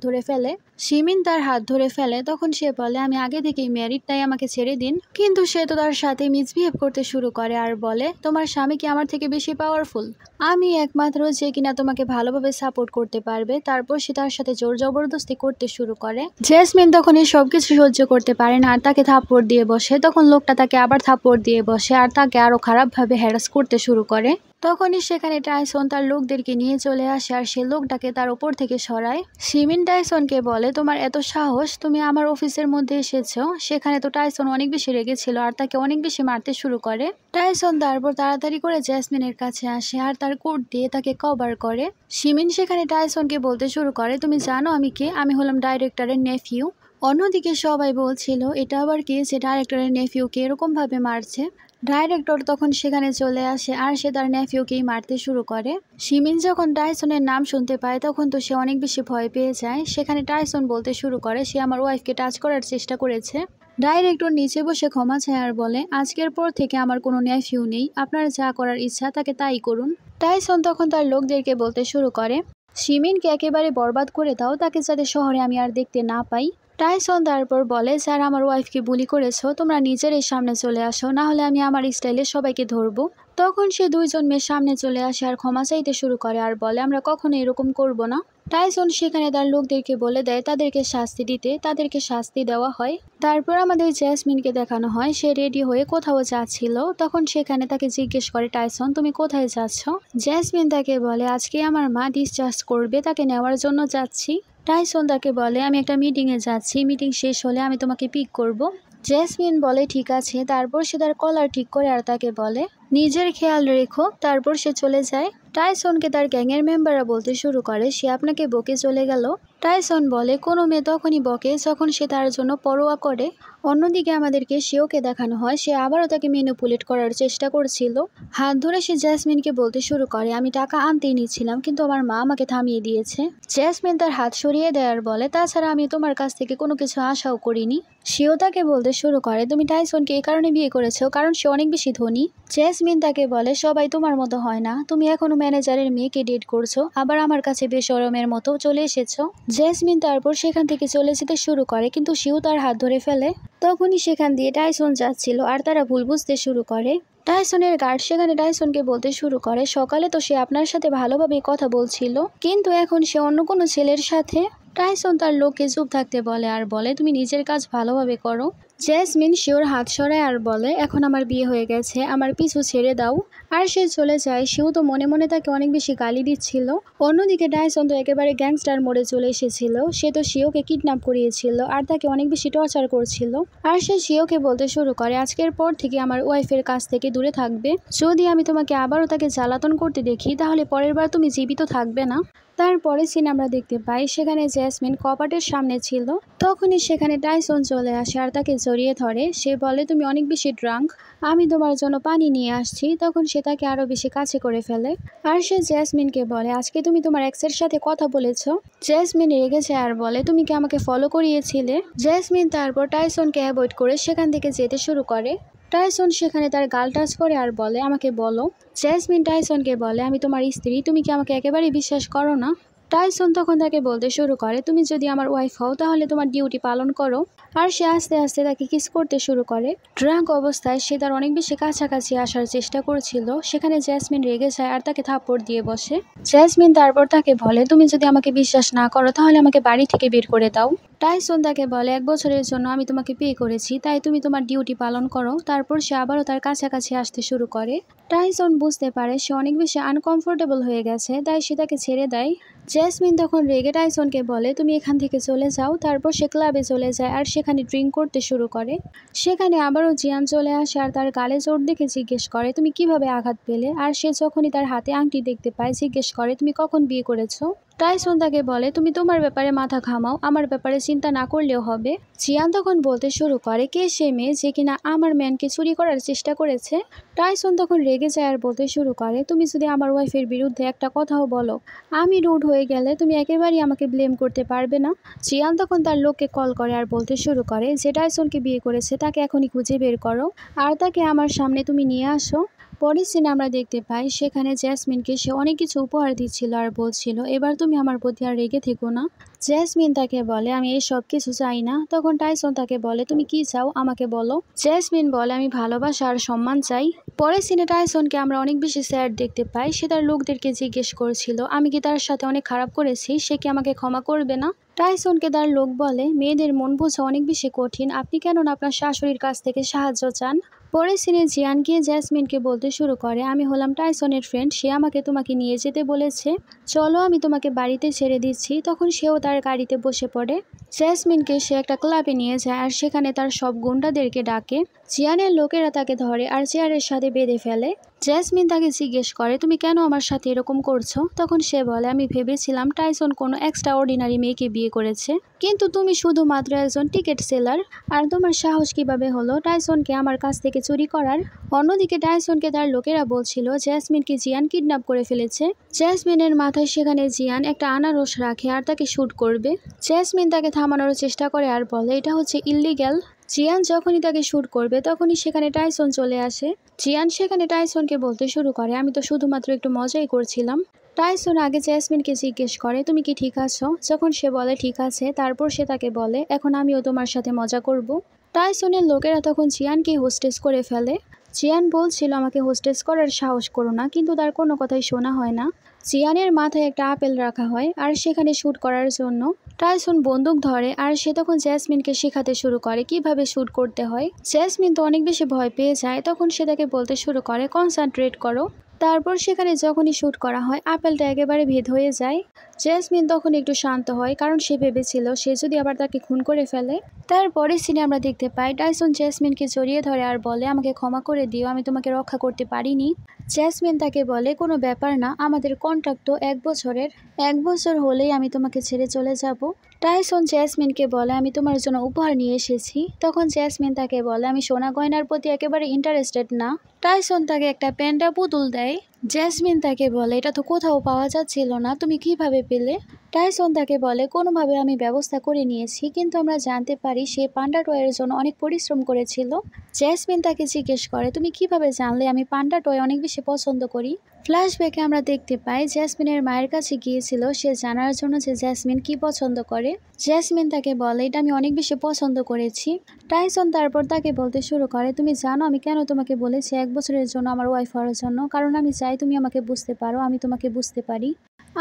ধরে ফেলে। তখন সে বলে আমি আগে থেকেই ম্যারিড, তাই আমাকে ছেড়ে দিন। কিন্তু সে তো তার সাথে মিসবিহেভ করতে শুরু করে আর বলে তোমার স্বামী কি আমার থেকে বেশি পাওয়ারফুল, আমি একমাত্র যে কিনা তোমাকে ভালোভাবে সাপোর্ট করতে পারবে। তারপর সে তার সাথে জোর জবরদস্তি করতে শুরু করে। জেসমিন তখন এই সবকিছু সহ্য করতে পারে না আর তাকে থাপ্পড় দিয়ে বসে। তখন লোকটা তাকে আবার থাপ্পড় দিয়ে বসে আর তাকে আরো খারাপভাবে হ্যারাস করতে শুরু করে। তখনই সেখানে টাইসন তার লোকদেরকে নিয়ে চলে আসে আর সে লোকটাকে তার উপর থেকে সরায়। শিমিন টাইসনকে বলে তোমার এত সাহস, তুমি আমার অফিসের মধ্যে এসেছো। সেখানে তো টাইসন অনেক বেশি রেগেছিল আর তাকে অনেক বেশি মারতে শুরু করে। টাইসন তারপর তাড়াতাড়ি করে জেসমিনের কাছে আসে আর তার কোট দিয়ে তাকে কভার করে। শিমিন সেখানে টাইসনকে বলতে শুরু করে, তুমি জানো আমি কে? আমি হলাম ডাইরেক্টরের নেফিউ। অন্যদিকে সবাই বলছিল এটা আবার কি যে ডাইরেক্টরের নেফিউকে এরকমভাবে মারছে। ডাইরেক্টর তখন সেখানে চলে আসে আর সে তার নেফিউকেই মারতে শুরু করে। শিমিন যখন টাইসনের নাম শুনতে পায় তখন তো সে অনেক বেশি ভয় পেয়ে যায়। সেখানে টাইসন বলতে শুরু করে সে আমার ওয়াইফকে টাচ করার চেষ্টা করেছে। ডাইরেক্টর নিচে বসে ক্ষমা চায় আর বলে, আজকের পর থেকে আমার কোনো নেফিউ নেই, আপনার যা করার ইচ্ছা তাকে তাই করুন। টাইসন তখন তার লোকদেরকে বলতে শুরু করে, শিমিনকে একেবারে বরবাদ করে দাও, তাকে যাতে শহরে আমি আর দেখতে না পাই। টাইসন তারপর বলে, যারা আমার ওয়াইফকে বুলি করেছো তোমরা নিজেরই সামনে চলে আসো, না হলে আমি আমার স্টাইলে সবাইকে ধরবো। তখন সে দুইজন মেয়ের সামনে চলে আসে আর ক্ষমা চাইতে শুরু করে আর বলে, আমরা কখনো এরকম করব না। টাইসন সেখানে তার লোকদেরকে বলে দেয় তাদেরকে শাস্তি দিতে, তাদেরকে শাস্তি দেওয়া হয়। তারপর আমাদের জেসমিনকে দেখানো হয় সে রেডি হয়ে কোথাও যাচ্ছিল। তখন সেখানে তাকে জিজ্ঞেস করে টাইসন, তুমি কোথায় যাচ্ছ? জেসমিন তাকে বলে, আজকে আমার মা ডিসচার্জ করবে, তাকে নেওয়ার জন্য যাচ্ছি। টাইসন তাকে বলে, আমি একটা মিটিংয়ে যাচ্ছি, মিটিং শেষ হলে আমি তোমাকে পিক করব। জেসমিন বলে ঠিক আছে। তারপর সে তার কলার ঠিক করে আর তাকে বলে, নিজের খেয়াল রেখো। তারপর সে চলে যায়। টাইসনকে তার গ্যাংয়ের মেম্বাররা বলতে শুরু করে, সে আপনাকে বকে চলে গেল। টাইসন বলে, কোনো মেয়ে তখনই বকে যখন সে তার জন্য পরোয়া করে। অন্যদিকে আমাদেরকে শিওকে দেখানো হয় সে আবারও তাকে ম্যানিপুলেট করার চেষ্টা করছিল। হাত ধরে সে জেসমিনকে বলতে শুরু করে, আমি টাকা আনতেই নিচ্ছিলাম কিন্তু আমার মা আমাকে থামিয়ে দিয়েছে। জেসমিন তার হাত সরিয়ে দেয় আর বলে, তাছাড়া আমি তোমার কাছ থেকে কোনো কিছু আশাও করিনি। সেও তাকে বলতে শুরু করে, তুমি টাইসনকে এই কারণে বিয়ে করেছো কারণ সে অনেক বেশি ধনী। জেসমিন তাকে বলে, সবাই তোমার মতো হয় না, তুমি এখনো ম্যানেজারের মেয়েকে ডেট করছো, আবার আমার কাছে বেশরমের মতো চলে এসেছো। জেসমিন তারপর সেখান থেকে চলে যেতে শুরু করে কিন্তু সেও তার হাত ধরে ফেলে। তখনই সেখান দিয়ে টাইসন যাচ্ছিল আর তারা ভুল বুঝতে শুরু করে। টাইসনের গার্ড সেখানে টাইসনকে বলতে শুরু করে, সকালে তো সে আপনার সাথে ভালোভাবে কথা বলছিল কিন্তু এখন সে অন্য কোনো ছেলের সাথে। টাইসন তার লোককে চুপ থাকতে বলে আর বলে, তুমি নিজের কাজ ভালোভাবে করো। জেসমিন শিওর হাত সরায় আর বলে, এখন আমার বিয়ে হয়ে গেছে, আমার পিছু ছেড়ে দাও। আর সে চলে যায়। সেও তো মনে মনে তাকে অনেক বেশি গালি দিচ্ছিল। অন্যদিকে টাইসন তো একেবারে গ্যাংস্টার মোড়ে চলে এসেছিল। সে তো শিওকে কিডন্যাপ করিয়েছিল আর তাকে অনেক বেশি টর্চার করছিল। আর সে শিওকে বলতে শুরু করে, আজকের পর থেকে আমার ওয়াইফের কাছ থেকে দূরে থাকবে। যদি আমি তোমাকে আবারও তাকে জ্বালাতন করতে দেখি তাহলে পরের বার তুমি জীবিত থাকবে না। তারপরে সিন আমরা দেখতে পাই সেখানে জেসমিন কপাটের সামনে ছিল। তখনই সেখানে টাইসন চলে আসে আর তাকে জড়িয়ে ধরে। সে বলে, তুমি অনেক বেশি ড্রাঙ্ক, আমি তোমার জন্য পানি নিয়ে আসছি। তখন সে তাকে আরো বেশি কাছে করে ফেলে আর সে জেসমিনকে বলে, আজকে তুমি তোমার এক্সের সাথে কথা বলেছো। জেসমিন রেগে যায় আর বলে, তুমি কি আমাকে ফলো করিয়েছিলে? জেসমিন তারপর টাইসনকে অ্যাভয়েড করে সেখান থেকে যেতে শুরু করে। টাইসন সেখানে তার গাল টাচ করে আর বলে, আমাকে বলো। জেসমিন টাইসনকে বলে, আমি তোমার স্ত্রী, তুমি কি আমাকে একেবারেই বিশ্বাস করো না? টাইসন তখন তাকে বলতে শুরু করে, তুমি যদি আমার ওয়াইফ হও তাহলে তোমার ডিউটি পালন করো। আর সে আস্তে আস্তে তাকে কিস করতে শুরু করে। ড্রাঙ্ক অবস্থায় সে তার অনেক বেশি কাছাকাছি আসার চেষ্টা করছিল। সেখানে জেসমিন রেগে যায় আর তাকে থাপ্পড় দিয়ে বসে। জেসমিন তারপর তাকে বলে, তুমি যদি আমাকে বিশ্বাস না করো তাহলে আমাকে বাড়ি থেকে বের করে দাও। টাইসন তাকে বলে, 1 বছরের জন্য আমি তোমাকে পে করেছি, তাই তুমি তোমার ডিউটি পালন করো। তারপর সে আবারও তার কাছাকাছি আসতে শুরু করে। টাইসন বুঝতে পারে সে অনেক বেশি আনকমফোর্টেবল হয়ে গেছে, তাই সে তাকে ছেড়ে দেয়। জেসমিন তখন রেগে টাইসনকে বলে, তুমি এখান থেকে চলে যাও। তারপর সে ক্লাবে চলে যায় আর সেখানে ড্রিঙ্ক করতে শুরু করে। সেখানে আবারও জিয়ান চলে আসে আর তার গালে চোট দেখে জিজ্ঞেস করে, তুমি কিভাবে আঘাত পেলে? আর সে যখনই তার হাতে আংটি দেখতে পায় জিজ্ঞেস করে, তুমি কখন বিয়ে করেছো? টাইসন তাকে বলে, তুমি তোমার ব্যাপারে মাথা ঘামাও, আমার ব্যাপারে চিন্তা না করলেও হবে। জিয়ান তখন বলতে শুরু করে, কে সে মেয়ে যে কিনা আমার ম্যানকে চুরি করার চেষ্টা করেছে? টাইসন তখন রেগে যায় আর বলতে শুরু করে, তুমি যদি আমার ওয়াইফের বিরুদ্ধে একটা কথাও বলো, আমি রুড হয়ে গেলে তুমি একেবারেই আমাকে ব্লেম করতে পারবে না। জিয়ান তখন তার লোককে কল করে আর বলতে শুরু করে, যে টাইসনকে বিয়ে করেছে তাকে এখনই খুঁজে বের করো আর তাকে আমার সামনে তুমি নিয়ে আসো। পরের সিনে আমরা দেখতে পাই সেখানে জেসমিনকে সে অনেক কিছু উপহার দিচ্ছিল আর বলছিল, এবার তুমি আমার প্রতি আর রেগে থেকো না। জেসমিন তাকে বলে, আমি এই সব কিছু চাই না। তখন টাইসন তাকে বলে, তুমি কি চাও আমাকে বলো। জেসমিন বলে, আমি ভালোবাসা আর সম্মান চাই। পরের সিনে টাইসনকে আমরা অনেক বেশি স্যাড দেখতে পাই। সে তার লোকদেরকে জিজ্ঞেস করছিল, আমি কি তার সাথে অনেক খারাপ করেছি, সে কি আমাকে ক্ষমা করবে না? টাইসনকে তার লোক বলে, মেয়েদের মন বোঝা অনেক বেশি কঠিন, আপনি কেন আপনার শাশুড়ির কাছ থেকে সাহায্য চান? পরে সিনে জিয়ান গিয়ে জেসমিনকে বলতে শুরু করে, আমি হলাম টাইসনের ফ্রেন্ড, সে আমাকে তোমাকে নিয়ে যেতে বলেছে, চলো আমি তোমাকে বাড়িতে ছেড়ে দিচ্ছি। তখন সেও তার গাড়িতে বসে পড়ে। জেসমিনকে সে একটা ক্লাবে নিয়ে যায় আর সেখানে তার সব গুন্ডাদেরকে ডাকে। জিয়ানের লোকেরা তাকে ধরে আর চেয়ারের সাথে বেঁধে ফেলে। জেসমিন তাকে জিজ্ঞেস করে, তুমি কেন আমার সাথে এরকম করছো? তখন সে বলে, আমি ভেবেছিলাম টাইসন কোনো এক্সট্রা অর্ডিনারি মেয়েকে বিয়ে করেছে, কিন্তু তুমি শুধুমাত্র একজন টিকিট সেলার। আর তোমার সাহস কিভাবে হলো টাইসনকে আমার কাছ থেকে চুরি করার? অন্যদিকে টাইসনকে তার লোকেরা বলছিল জেসমিনকে জিয়ান কিডন্যাপ করে ফেলেছে। জেসমিনের মাথায় সেখানে জিয়ান একটা আনারস রাখে আর তাকে শ্যুট করবে। জেসমিন তাকে থামানোর চেষ্টা করে আর বলে, এটা হচ্ছে ইল্লিগ্যাল। জিয়ান যখনই তাকে শ্যুট করবে তখনই সেখানে টাইসন চলে আসে। জিয়ান সেখানে টাইসনকে বলতে শুরু করে, আমি তো শুধুমাত্র একটু মজাই করছিলাম। টাইসন আগে জেসমিনকে জিজ্ঞেস করে, তুমি কি ঠিক আছো? যখন সে বলে ঠিক আছে, তারপর সে তাকে বলে, এখন আমিও তোমার সাথে মজা করব। টাইসনের লোকেরা তখন জিয়ানকে হোস্টেস করে ফেলে। জিয়ান বলছিল, আমাকে হোস্টেস করার সাহস করো না, কিন্তু তার কোনো কথাই শোনা হয় না। জিয়ানের মাথায় একটা আপেল রাখা হয় আর সেখানে শ্যুট করার জন্য টাইসন বন্দুক ধরে আর সে তখন জেসমিনকে শেখাতে শুরু করে কিভাবে শ্যুট করতে হয়। জেসমিন তো অনেক বেশি ভয় পেয়ে যায়, তখন সে তাকে বলতে শুরু করে, কনসেন্ট্রেট করো। তারপর সেখানে যখনই শ্যুট করা হয় আপেলটা একেবারে ভেদ হয়ে যায়। জেসমিন তখন একটু শান্ত হয়, কারণ সে ভেবেছিল সে যদি আবার তাকে খুন করে ফেলে। তারপরে সিনে আমরা দেখতে পাই টাইসন জেসমিনকে জড়িয়ে ধরে আর বলে, আমাকে ক্ষমা করে দিও, আমি তোমাকে রক্ষা করতে পারিনি। জেসমিন তাকে বলে, কোনো ব্যাপার না, আমাদের কন্ট্রাক্ট তো 1 বছরের, 1 বছর হলেই আমি তোমাকে ছেড়ে চলে যাব। টাইসন জেসমিনকে বলে, আমি তোমার জন্য উপহার নিয়ে এসেছি। তখন জেসমিন তাকে বলে, আমি সোনা গয়নার প্রতি একেবারে ইন্টারেস্টেড না। টাইসন তাকে একটা প্যান্ডা পুতুল দেয়। জেসমিন তাকে বলে, এটা তো কোথাও পাওয়া যাচ্ছিল না, তুমি কিভাবে পেলে? টাইসন তাকে বলে, কোনোভাবে আমি ব্যবস্থা করে নিয়েছি, কিন্তু আমরা জানতে পারি সে পান্ডা টয়ের জন্য অনেক পরিশ্রম করেছিল। জেসমিন তাকে জিজ্ঞেস করে, তুমি কিভাবে জানলে আমি পান্ডা টয় অনেক বেশি পছন্দ করি? ফ্ল্যাশব্যাকে আমরা দেখতে পাই জেসমিনের মায়ের কাছে গিয়েছিল সে জানার জন্য যে জেসমিন কি পছন্দ করে। জেসমিন তাকে বলে, এটা আমি অনেক বেশি পছন্দ করেছি। টাইসন তারপর তাকে বলতে শুরু করে, তুমি জানো আমি কেন তোমাকে বলেছি 1 বছরের জন্য আমার ওয়াইফ হওয়ার জন্য? কারণ আমি চাই তুমি আমাকে বুঝতে পারো, আমি তোমাকে বুঝতে পারি।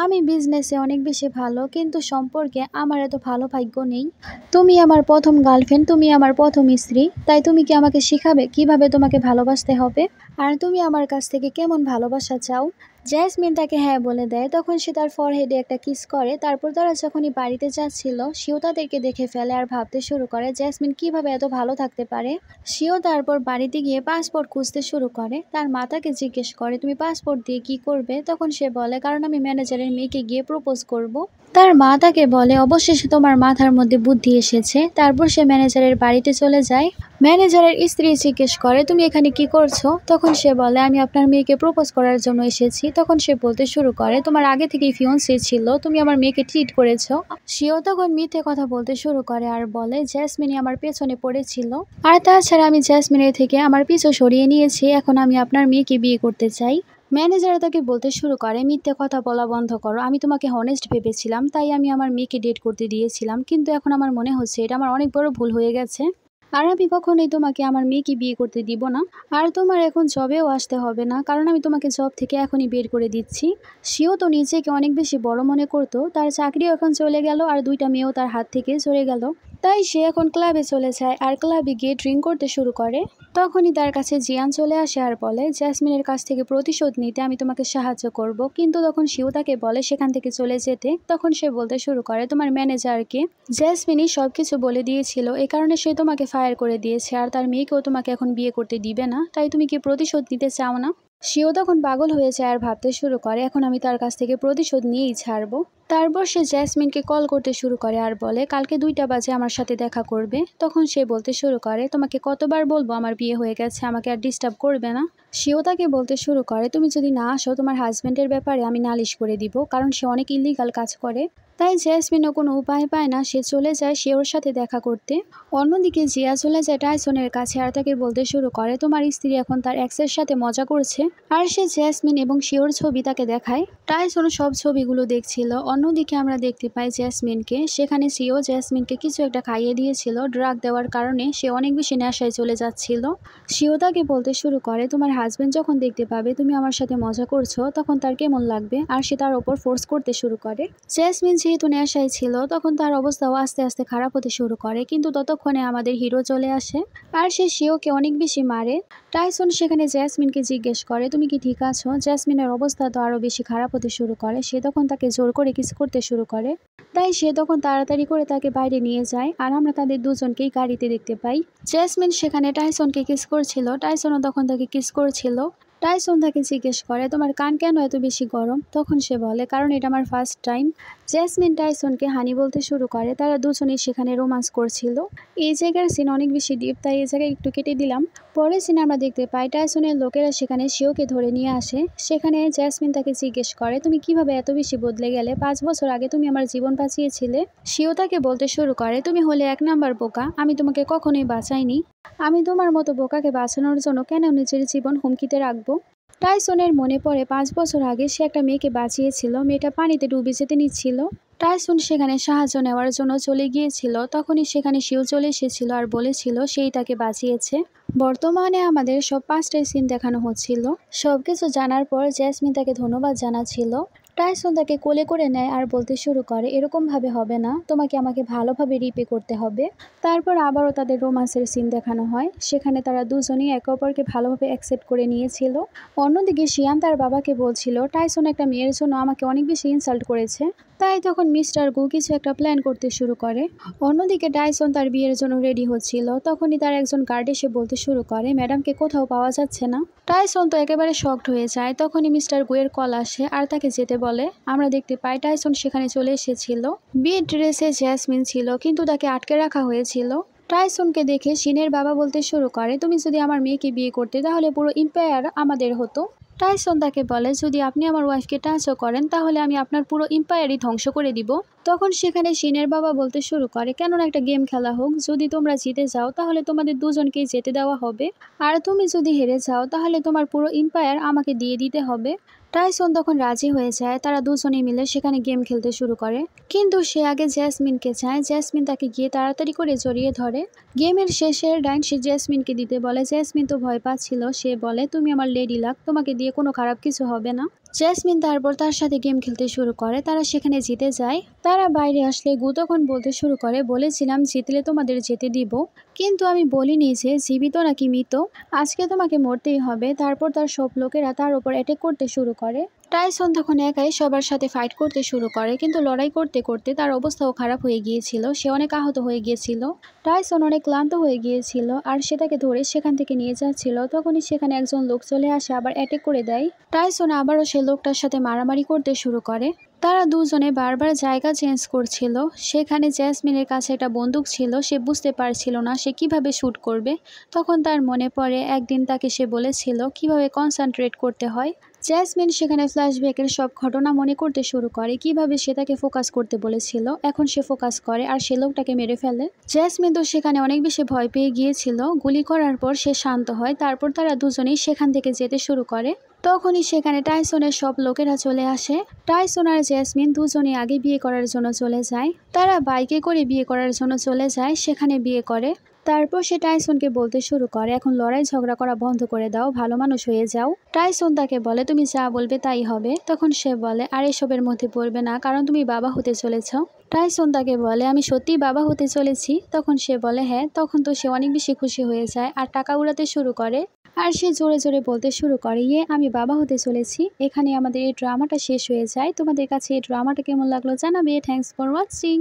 আমি বিজনেসে অনেক বেশি ভালো, কিন্তু সম্পর্কে আমার এত ভালো ভাগ্য নেই। তুমি আমার প্রথম গার্লফ্রেন্ড, তুমি আমার প্রথম স্ত্রী, তাই তুমি কি আমাকে শিখাবে কিভাবে তোমাকে ভালোবাসতে হবে? আর তুমি আমার কাছ থেকে কেমন ভালোবাসা চাও? জেসমিন তাকে হ্যাঁ বলে দেয়। তখন সে তার ফরহেডে একটা কিস করে। তারপর তারা যখনই বাড়িতে যাচ্ছিল সেও তাদেরকে দেখে ফেলে আর ভাবতে শুরু করে জেসমিন কিভাবে এত ভালো থাকতে পারে। সেও তারপর বাড়িতে গিয়ে পাসপোর্ট খুঁজতে শুরু করে। তার মা তাকে জিজ্ঞেস করে, তুমি পাসপোর্ট দিয়ে কি করবে? তখন সে বলে, কারণ আমি ম্যানেজারের মেয়েকে গিয়ে প্রপোজ করব। তার মা তাকে বলে, অবশেষে তোমার মাথার মধ্যে বুদ্ধি এসেছে। তারপর সে ম্যানেজারের বাড়িতে চলে যায়। ম্যানেজারের স্ত্রী জিজ্ঞেস করে, তুমি এখানে কি করছো? তখন সে বলে, আমি আপনার মেয়েকে প্রপোজ করার জন্য এসেছি। তখন সে বলতে শুরু করে, তোমার আগে থেকেই ফিয়ন্সি ছিল, তুমি আমার মেয়েকে ট্রিট করেছো। সেও তখন মিথ্যে কথা বলতে শুরু করে আর বলে, জেসমিনই আমার পেছনে পড়েছিল, আর তাছাড়া আমি জেসমিনের থেকে আমার পিছু সরিয়ে নিয়েছি, এখন আমি আপনার মেয়েকে বিয়ে করতে চাই। ম্যানেজার তাকে বলতে শুরু করে, মিথ্যে কথা বলা বন্ধ করো, আমি তোমাকে হনেস্ট ভেবেছিলাম, তাই আমি আমার মেয়েকে ডেট করতে দিয়েছিলাম, কিন্তু এখন আমার মনে হচ্ছে এটা আমার অনেক বড় ভুল হয়ে গেছে, আর আমি কখনোই তোমাকে আমার মেয়েকে বিয়ে করতে দিব না। আর তোমার এখন জবেও আসতে হবে না, কারণ আমি তোমাকে জব থেকে এখনই বের করে দিচ্ছি। সেও তো নিজেকে অনেক বেশি বড় মনে করতো, তার চাকরিও এখন চলে গেল আর 2টা মেয়েও তার হাত থেকে চলে গেল। তাই সে এখন ক্লাবে চলে যায় আর ক্লাবে গিয়ে ড্রিঙ্ক করতে শুরু করে। তখনই তার কাছে জিয়ান চলে আসে আর বলে, জেসমিনের কাছ থেকে প্রতিশোধ নিতে আমি তোমাকে সাহায্য করব। কিন্তু তখন সেও তাকে বলে সেখান থেকে চলে যেতে। তখন সে বলতে শুরু করে, তোমার ম্যানেজারকে জেসমিনই সবকিছু বলে দিয়েছিল, এই কারণে সে তোমাকে ফায়ার করে দিয়েছে, আর তার মেয়েকেও তোমাকে এখন বিয়ে করতে দিবে না, তাই তুমি কি প্রতিশোধ নিতে চাও না? সেও তখন পাগল হয়ে যায় আর ভাবতে শুরু করে, এখন আমি তার কাছ থেকে প্রতিশোধ নিয়েই ছাড়বো। তারপর সে জেসমিনকে কল করতে শুরু করে আর বলে, কালকে 2টা বাজে আমার সাথে দেখা করবে। তখন সে বলতে শুরু করে, তোমাকে কতবার বলবো আমার বিয়ে হয়ে গেছে, আমাকে আর ডিস্টার্ব করবে না। সেও তাকে বলতে শুরু করে, তুমি যদি না আসো তোমার হাজবেন্ডের ব্যাপারে আমি নালিশ করে দিব, কারণ সে অনেক ইলিগাল কাজ করে। তাই জেসমিনও কোনো উপায় পায় না, সে চলে যায় সে ওর সাথে দেখা করতে। অন্যদিকে জিয়া চলে যায় টাইসনের কাছে আর তাকে বলতে শুরু করে, তোমার স্ত্রী এখন তার এক্সের সাথে মজা করছে। আর সে জেসমিন এবং শিওর ছবি তাকে দেখায়। টাইসন সব ছবিগুলো দেখছিল। অন্যদিকে আমরা দেখতে পাই জেসমিনকে। সেখানে সিও জেসমিনকে কিছু একটা খাইয়ে দিয়েছিল। ড্রাগ দেওয়ার কারণে সে অনেক বেশি নেশায় চলে যাচ্ছিল। সিও তাকে বলতে শুরু করে, তোমার হাজবেন্ড যখন দেখতে পাবে তুমি আমার সাথে মজা করছো তখন তার কেমন লাগবে, আর সে তার ওপর ফোর্স করতে শুরু করে। জেসমিন যেহেতু নেশায় ছিল তখন তার অবস্থাও আস্তে আস্তে খারাপ হতে শুরু করে, কিন্তু ততক্ষণে আমাদের হিরো চলে আসে আর সে সিওকে অনেক বেশি মারে। টাইসন সেখানে জেসমিনকে জিজ্ঞেস করে, তুমি কি ঠিক আছো? জেসমিনের অবস্থা তো আরো বেশি খারাপ হতে শুরু করে। সে তখন তাকে জোর করে কিস করতে শুরু করে, তাই সে তখন তাড়াতাড়ি করে তাকে বাইরে নিয়ে যায় আর আমরা তাদের দুজনকেই গাড়িতে দেখতে পাই। জেসমিন সেখানে টাইসনকে কিস করছিল, টাইসনও তখন তাকে কিস করছিল। টাইসন তাকে জিজ্ঞেস করে, তোমার কান কেন এত বেশি গরম? তখন সে বলে, কারণ এটা আমার ফার্স্ট টাইম। জেসমিন টাইসনকে হানি বলতে শুরু করে। তারা দুজনেই সেখানে রোমান্স করছিল। এই জায়গার সিন অনেক বেশি ডিপ, তাই এই জায়গায় একটু কেটে দিলাম। পরের সিনে আমরা দেখতে পাই টাইসনের লোকেরা সেখানে সিওকে ধরে নিয়ে আসে। সেখানে জেসমিন তাকে জিজ্ঞেস করে, তুমি কিভাবে এত বেশি বদলে গেলে? 5 বছর আগে তুমি আমার জীবন বাঁচিয়েছিলে। সিও তাকে বলতে শুরু করে, তুমি হলে 1 নাম্বার বোকা, আমি তোমাকে কখনোই বাঁচাইনি। আমি তোমার মতো বোকাকে বাঁচানোর জন্য কেন নিজের জীবন হুমকিতে রাখবো? টাইসনের মনে পড়ে 5 বছর আগে সে একটা মেয়েকে বাঁচিয়েছিল। মেয়েটা পানিতে ডুবে যেতে নিচ্ছিল। টাইসন সেখানে সাহায্য নেওয়ার জন্য চলে গিয়েছিল। তখনই সেখানে সিও চলে এসেছিল আর বলেছিল সেই তাকে বাঁচিয়েছে। বর্তমানে আমাদের সব 5টাই সিন দেখানো হচ্ছিল। সবকিছু জানার পর জেসমিন তাকে ধন্যবাদ জানাচ্ছিল। টাইসন তাকে কোলে করে নেয় আর বলতে শুরু করে, এরকমভাবে হবে না, তোমাকে আমাকে ভালোভাবে রিপে করতে হবে। তারপর আবারও তাদের রোমান্সের সিন দেখানো হয়। সেখানে তারা দুজনেই একে অপরকে ভালোভাবে অ্যাকসেপ্ট করে নিয়েছিল। অন্যদিকে শিয়ান তার বাবাকে বলছিল, টাইসন একটা মেয়ের জন্য আমাকে অনেক বেশি ইনসাল্ট করেছে। তাই তখন মিস্টার গু কিছু একটা প্ল্যান করতে শুরু করে। অন্যদিকে টাইসন তার বিয়ের জন্য রেডি হচ্ছিল। তখনই তার একজন গার্ড এসে বলতে শুরু করে, ম্যাডামকে কোথাও পাওয়া যাচ্ছে না। টাইসন তো একেবারে শকড হয়ে যায়। তখনই মিস্টার গুয়ের কল আসে আর তাকে যেতে বলে। আমরা দেখতে পাই টাইসন সেখানে চলে এসেছিল। বিয়ের ড্রেসে জেসমিন ছিল, কিন্তু তাকে আটকে রাখা হয়েছিল। টাইসনকে দেখে শিনের বাবা বলতে শুরু করে, তুমি যদি আমার মেয়েকে বিয়ে করতে তাহলে পুরো এম্পায়ার আমাদের হতো। টাইসন তাকে বলে, যদি আপনি আমার ওয়াইফকে টাচও করেন তাহলে আমি আপনার পুরো এম্পায়ারই ধ্বংস করে দিব। তখন সেখানে শিনের বাবা বলতে শুরু করে, কেননা একটা গেম খেলা হোক, যদি তোমরা জিতে যাও তাহলে তোমাদের দুজনকেই যেতে দেওয়া হবে, আর তুমি যদি হেরে যাও তাহলে তোমার পুরো এম্পায়ার আমাকে দিয়ে দিতে হবে। টাইসন তখন রাজি হয়ে যায়। তারা দুজনেই মিলে সেখানে গেম খেলতে শুরু করে, কিন্তু সে আগে জেসমিনকে চায়। জেসমিন তাকে গিয়ে তাড়াতাড়ি করে জড়িয়ে ধরে। গেমের শেষের ডাইন সে জেসমিনকে দিতে বলে। জেসমিন তো ভয় পাচ্ছিল। সে বলে, তুমি আমার লেডি লাক, তোমাকে দিয়ে কোনো খারাপ কিছু হবে না। জেসমিন তারপর তার সাথে গেম খেলতে শুরু করে। তারা সেখানে জিতে যায়। তারা বাইরে আসলে গু তখন বলতে শুরু করে, বলেছিলাম জিতলে তোমাদের যেতে দিব, কিন্তু আমি বলিনি যে জীবিত নাকি মৃত। আজকে তোমাকে মরতেই হবে। তারপর তার সব লোকেরা তার উপর অ্যাটাক করতে শুরু করে। টাইসন তখন একাই সবার সাথে ফাইট করতে শুরু করে, কিন্তু লড়াই করতে করতে তার অবস্থাও খারাপ হয়ে গিয়েছিল। সে অনেক আহত হয়ে গিয়েছিল। টাইসন অনেক ক্লান্ত হয়ে গিয়েছিল আর সে তাকে ধরে সেখান থেকে নিয়ে যাচ্ছিল। তখনই সেখানে একজন লোক চলে আসে, আবার অ্যাটাক করে দেয়। টাইসন আবারও সে লোকটার সাথে মারামারি করতে শুরু করে। তারা দুজনে বারবার জায়গা চেঞ্জ করছিল। সেখানে জেসমিনের কাছে একটা বন্দুক ছিল। সে বুঝতে পারছিল না সে কিভাবে শ্যুট করবে। তখন তার মনে পড়ে একদিন তাকে সে বলেছিল কিভাবে কনসেন্ট্রেট করতে হয়। জেসমিন সেখানে ফ্ল্যাশব্যাকের সব ঘটনা মনে করতে শুরু করে, কিভাবে সে তাকে ফোকাস করতে বলেছিল। এখন সে ফোকাস করে আর সে লোকটাকে মেরে ফেলে। জেসমিন তো সেখানে অনেক বেশি ভয় পেয়ে গিয়েছিল। গুলি করার পর সে শান্ত হয়। তারপর তারা দুজনেই সেখান থেকে যেতে শুরু করে। তখনই সেখানে টাইসনের সব লোকেরা চলে আসে। টাইসন আর জেসমিন দুজনেই আগে বিয়ে করার জন্য চলে যায়। তারা বাইকে করে বিয়ে করার জন্য চলে যায়, সেখানে বিয়ে করে। তারপর সে টাইসনকে বলতে শুরু করে, এখন লড়াই ঝগড়া করা বন্ধ করে দাও, ভালো মানুষ হয়ে যাও। টাইসন তাকে বলে, তুমি যা বলবে তাই হবে। তখন সে বলে, আর এসবের মধ্যে পড়বে না, কারণ তুমি বাবা হতে চলেছ। টাইসন তাকে বলে, আমি সত্যিই বাবা হতে চলেছি। তখন সে বলে হ্যাঁ। তখন তো সে অনেক বেশি খুশি হয়ে যায় আর টাকা উড়াতে শুরু করে। আর সে জোরে জোরে বলতে শুরু করে, আমি বাবা হতে চলেছি। এখানে আমাদের এই ড্রামাটা শেষ হয়ে যায়। তোমাদের কাছে এই ড্রামাটা কেমন লাগলো জানাবে। Thanks for watching.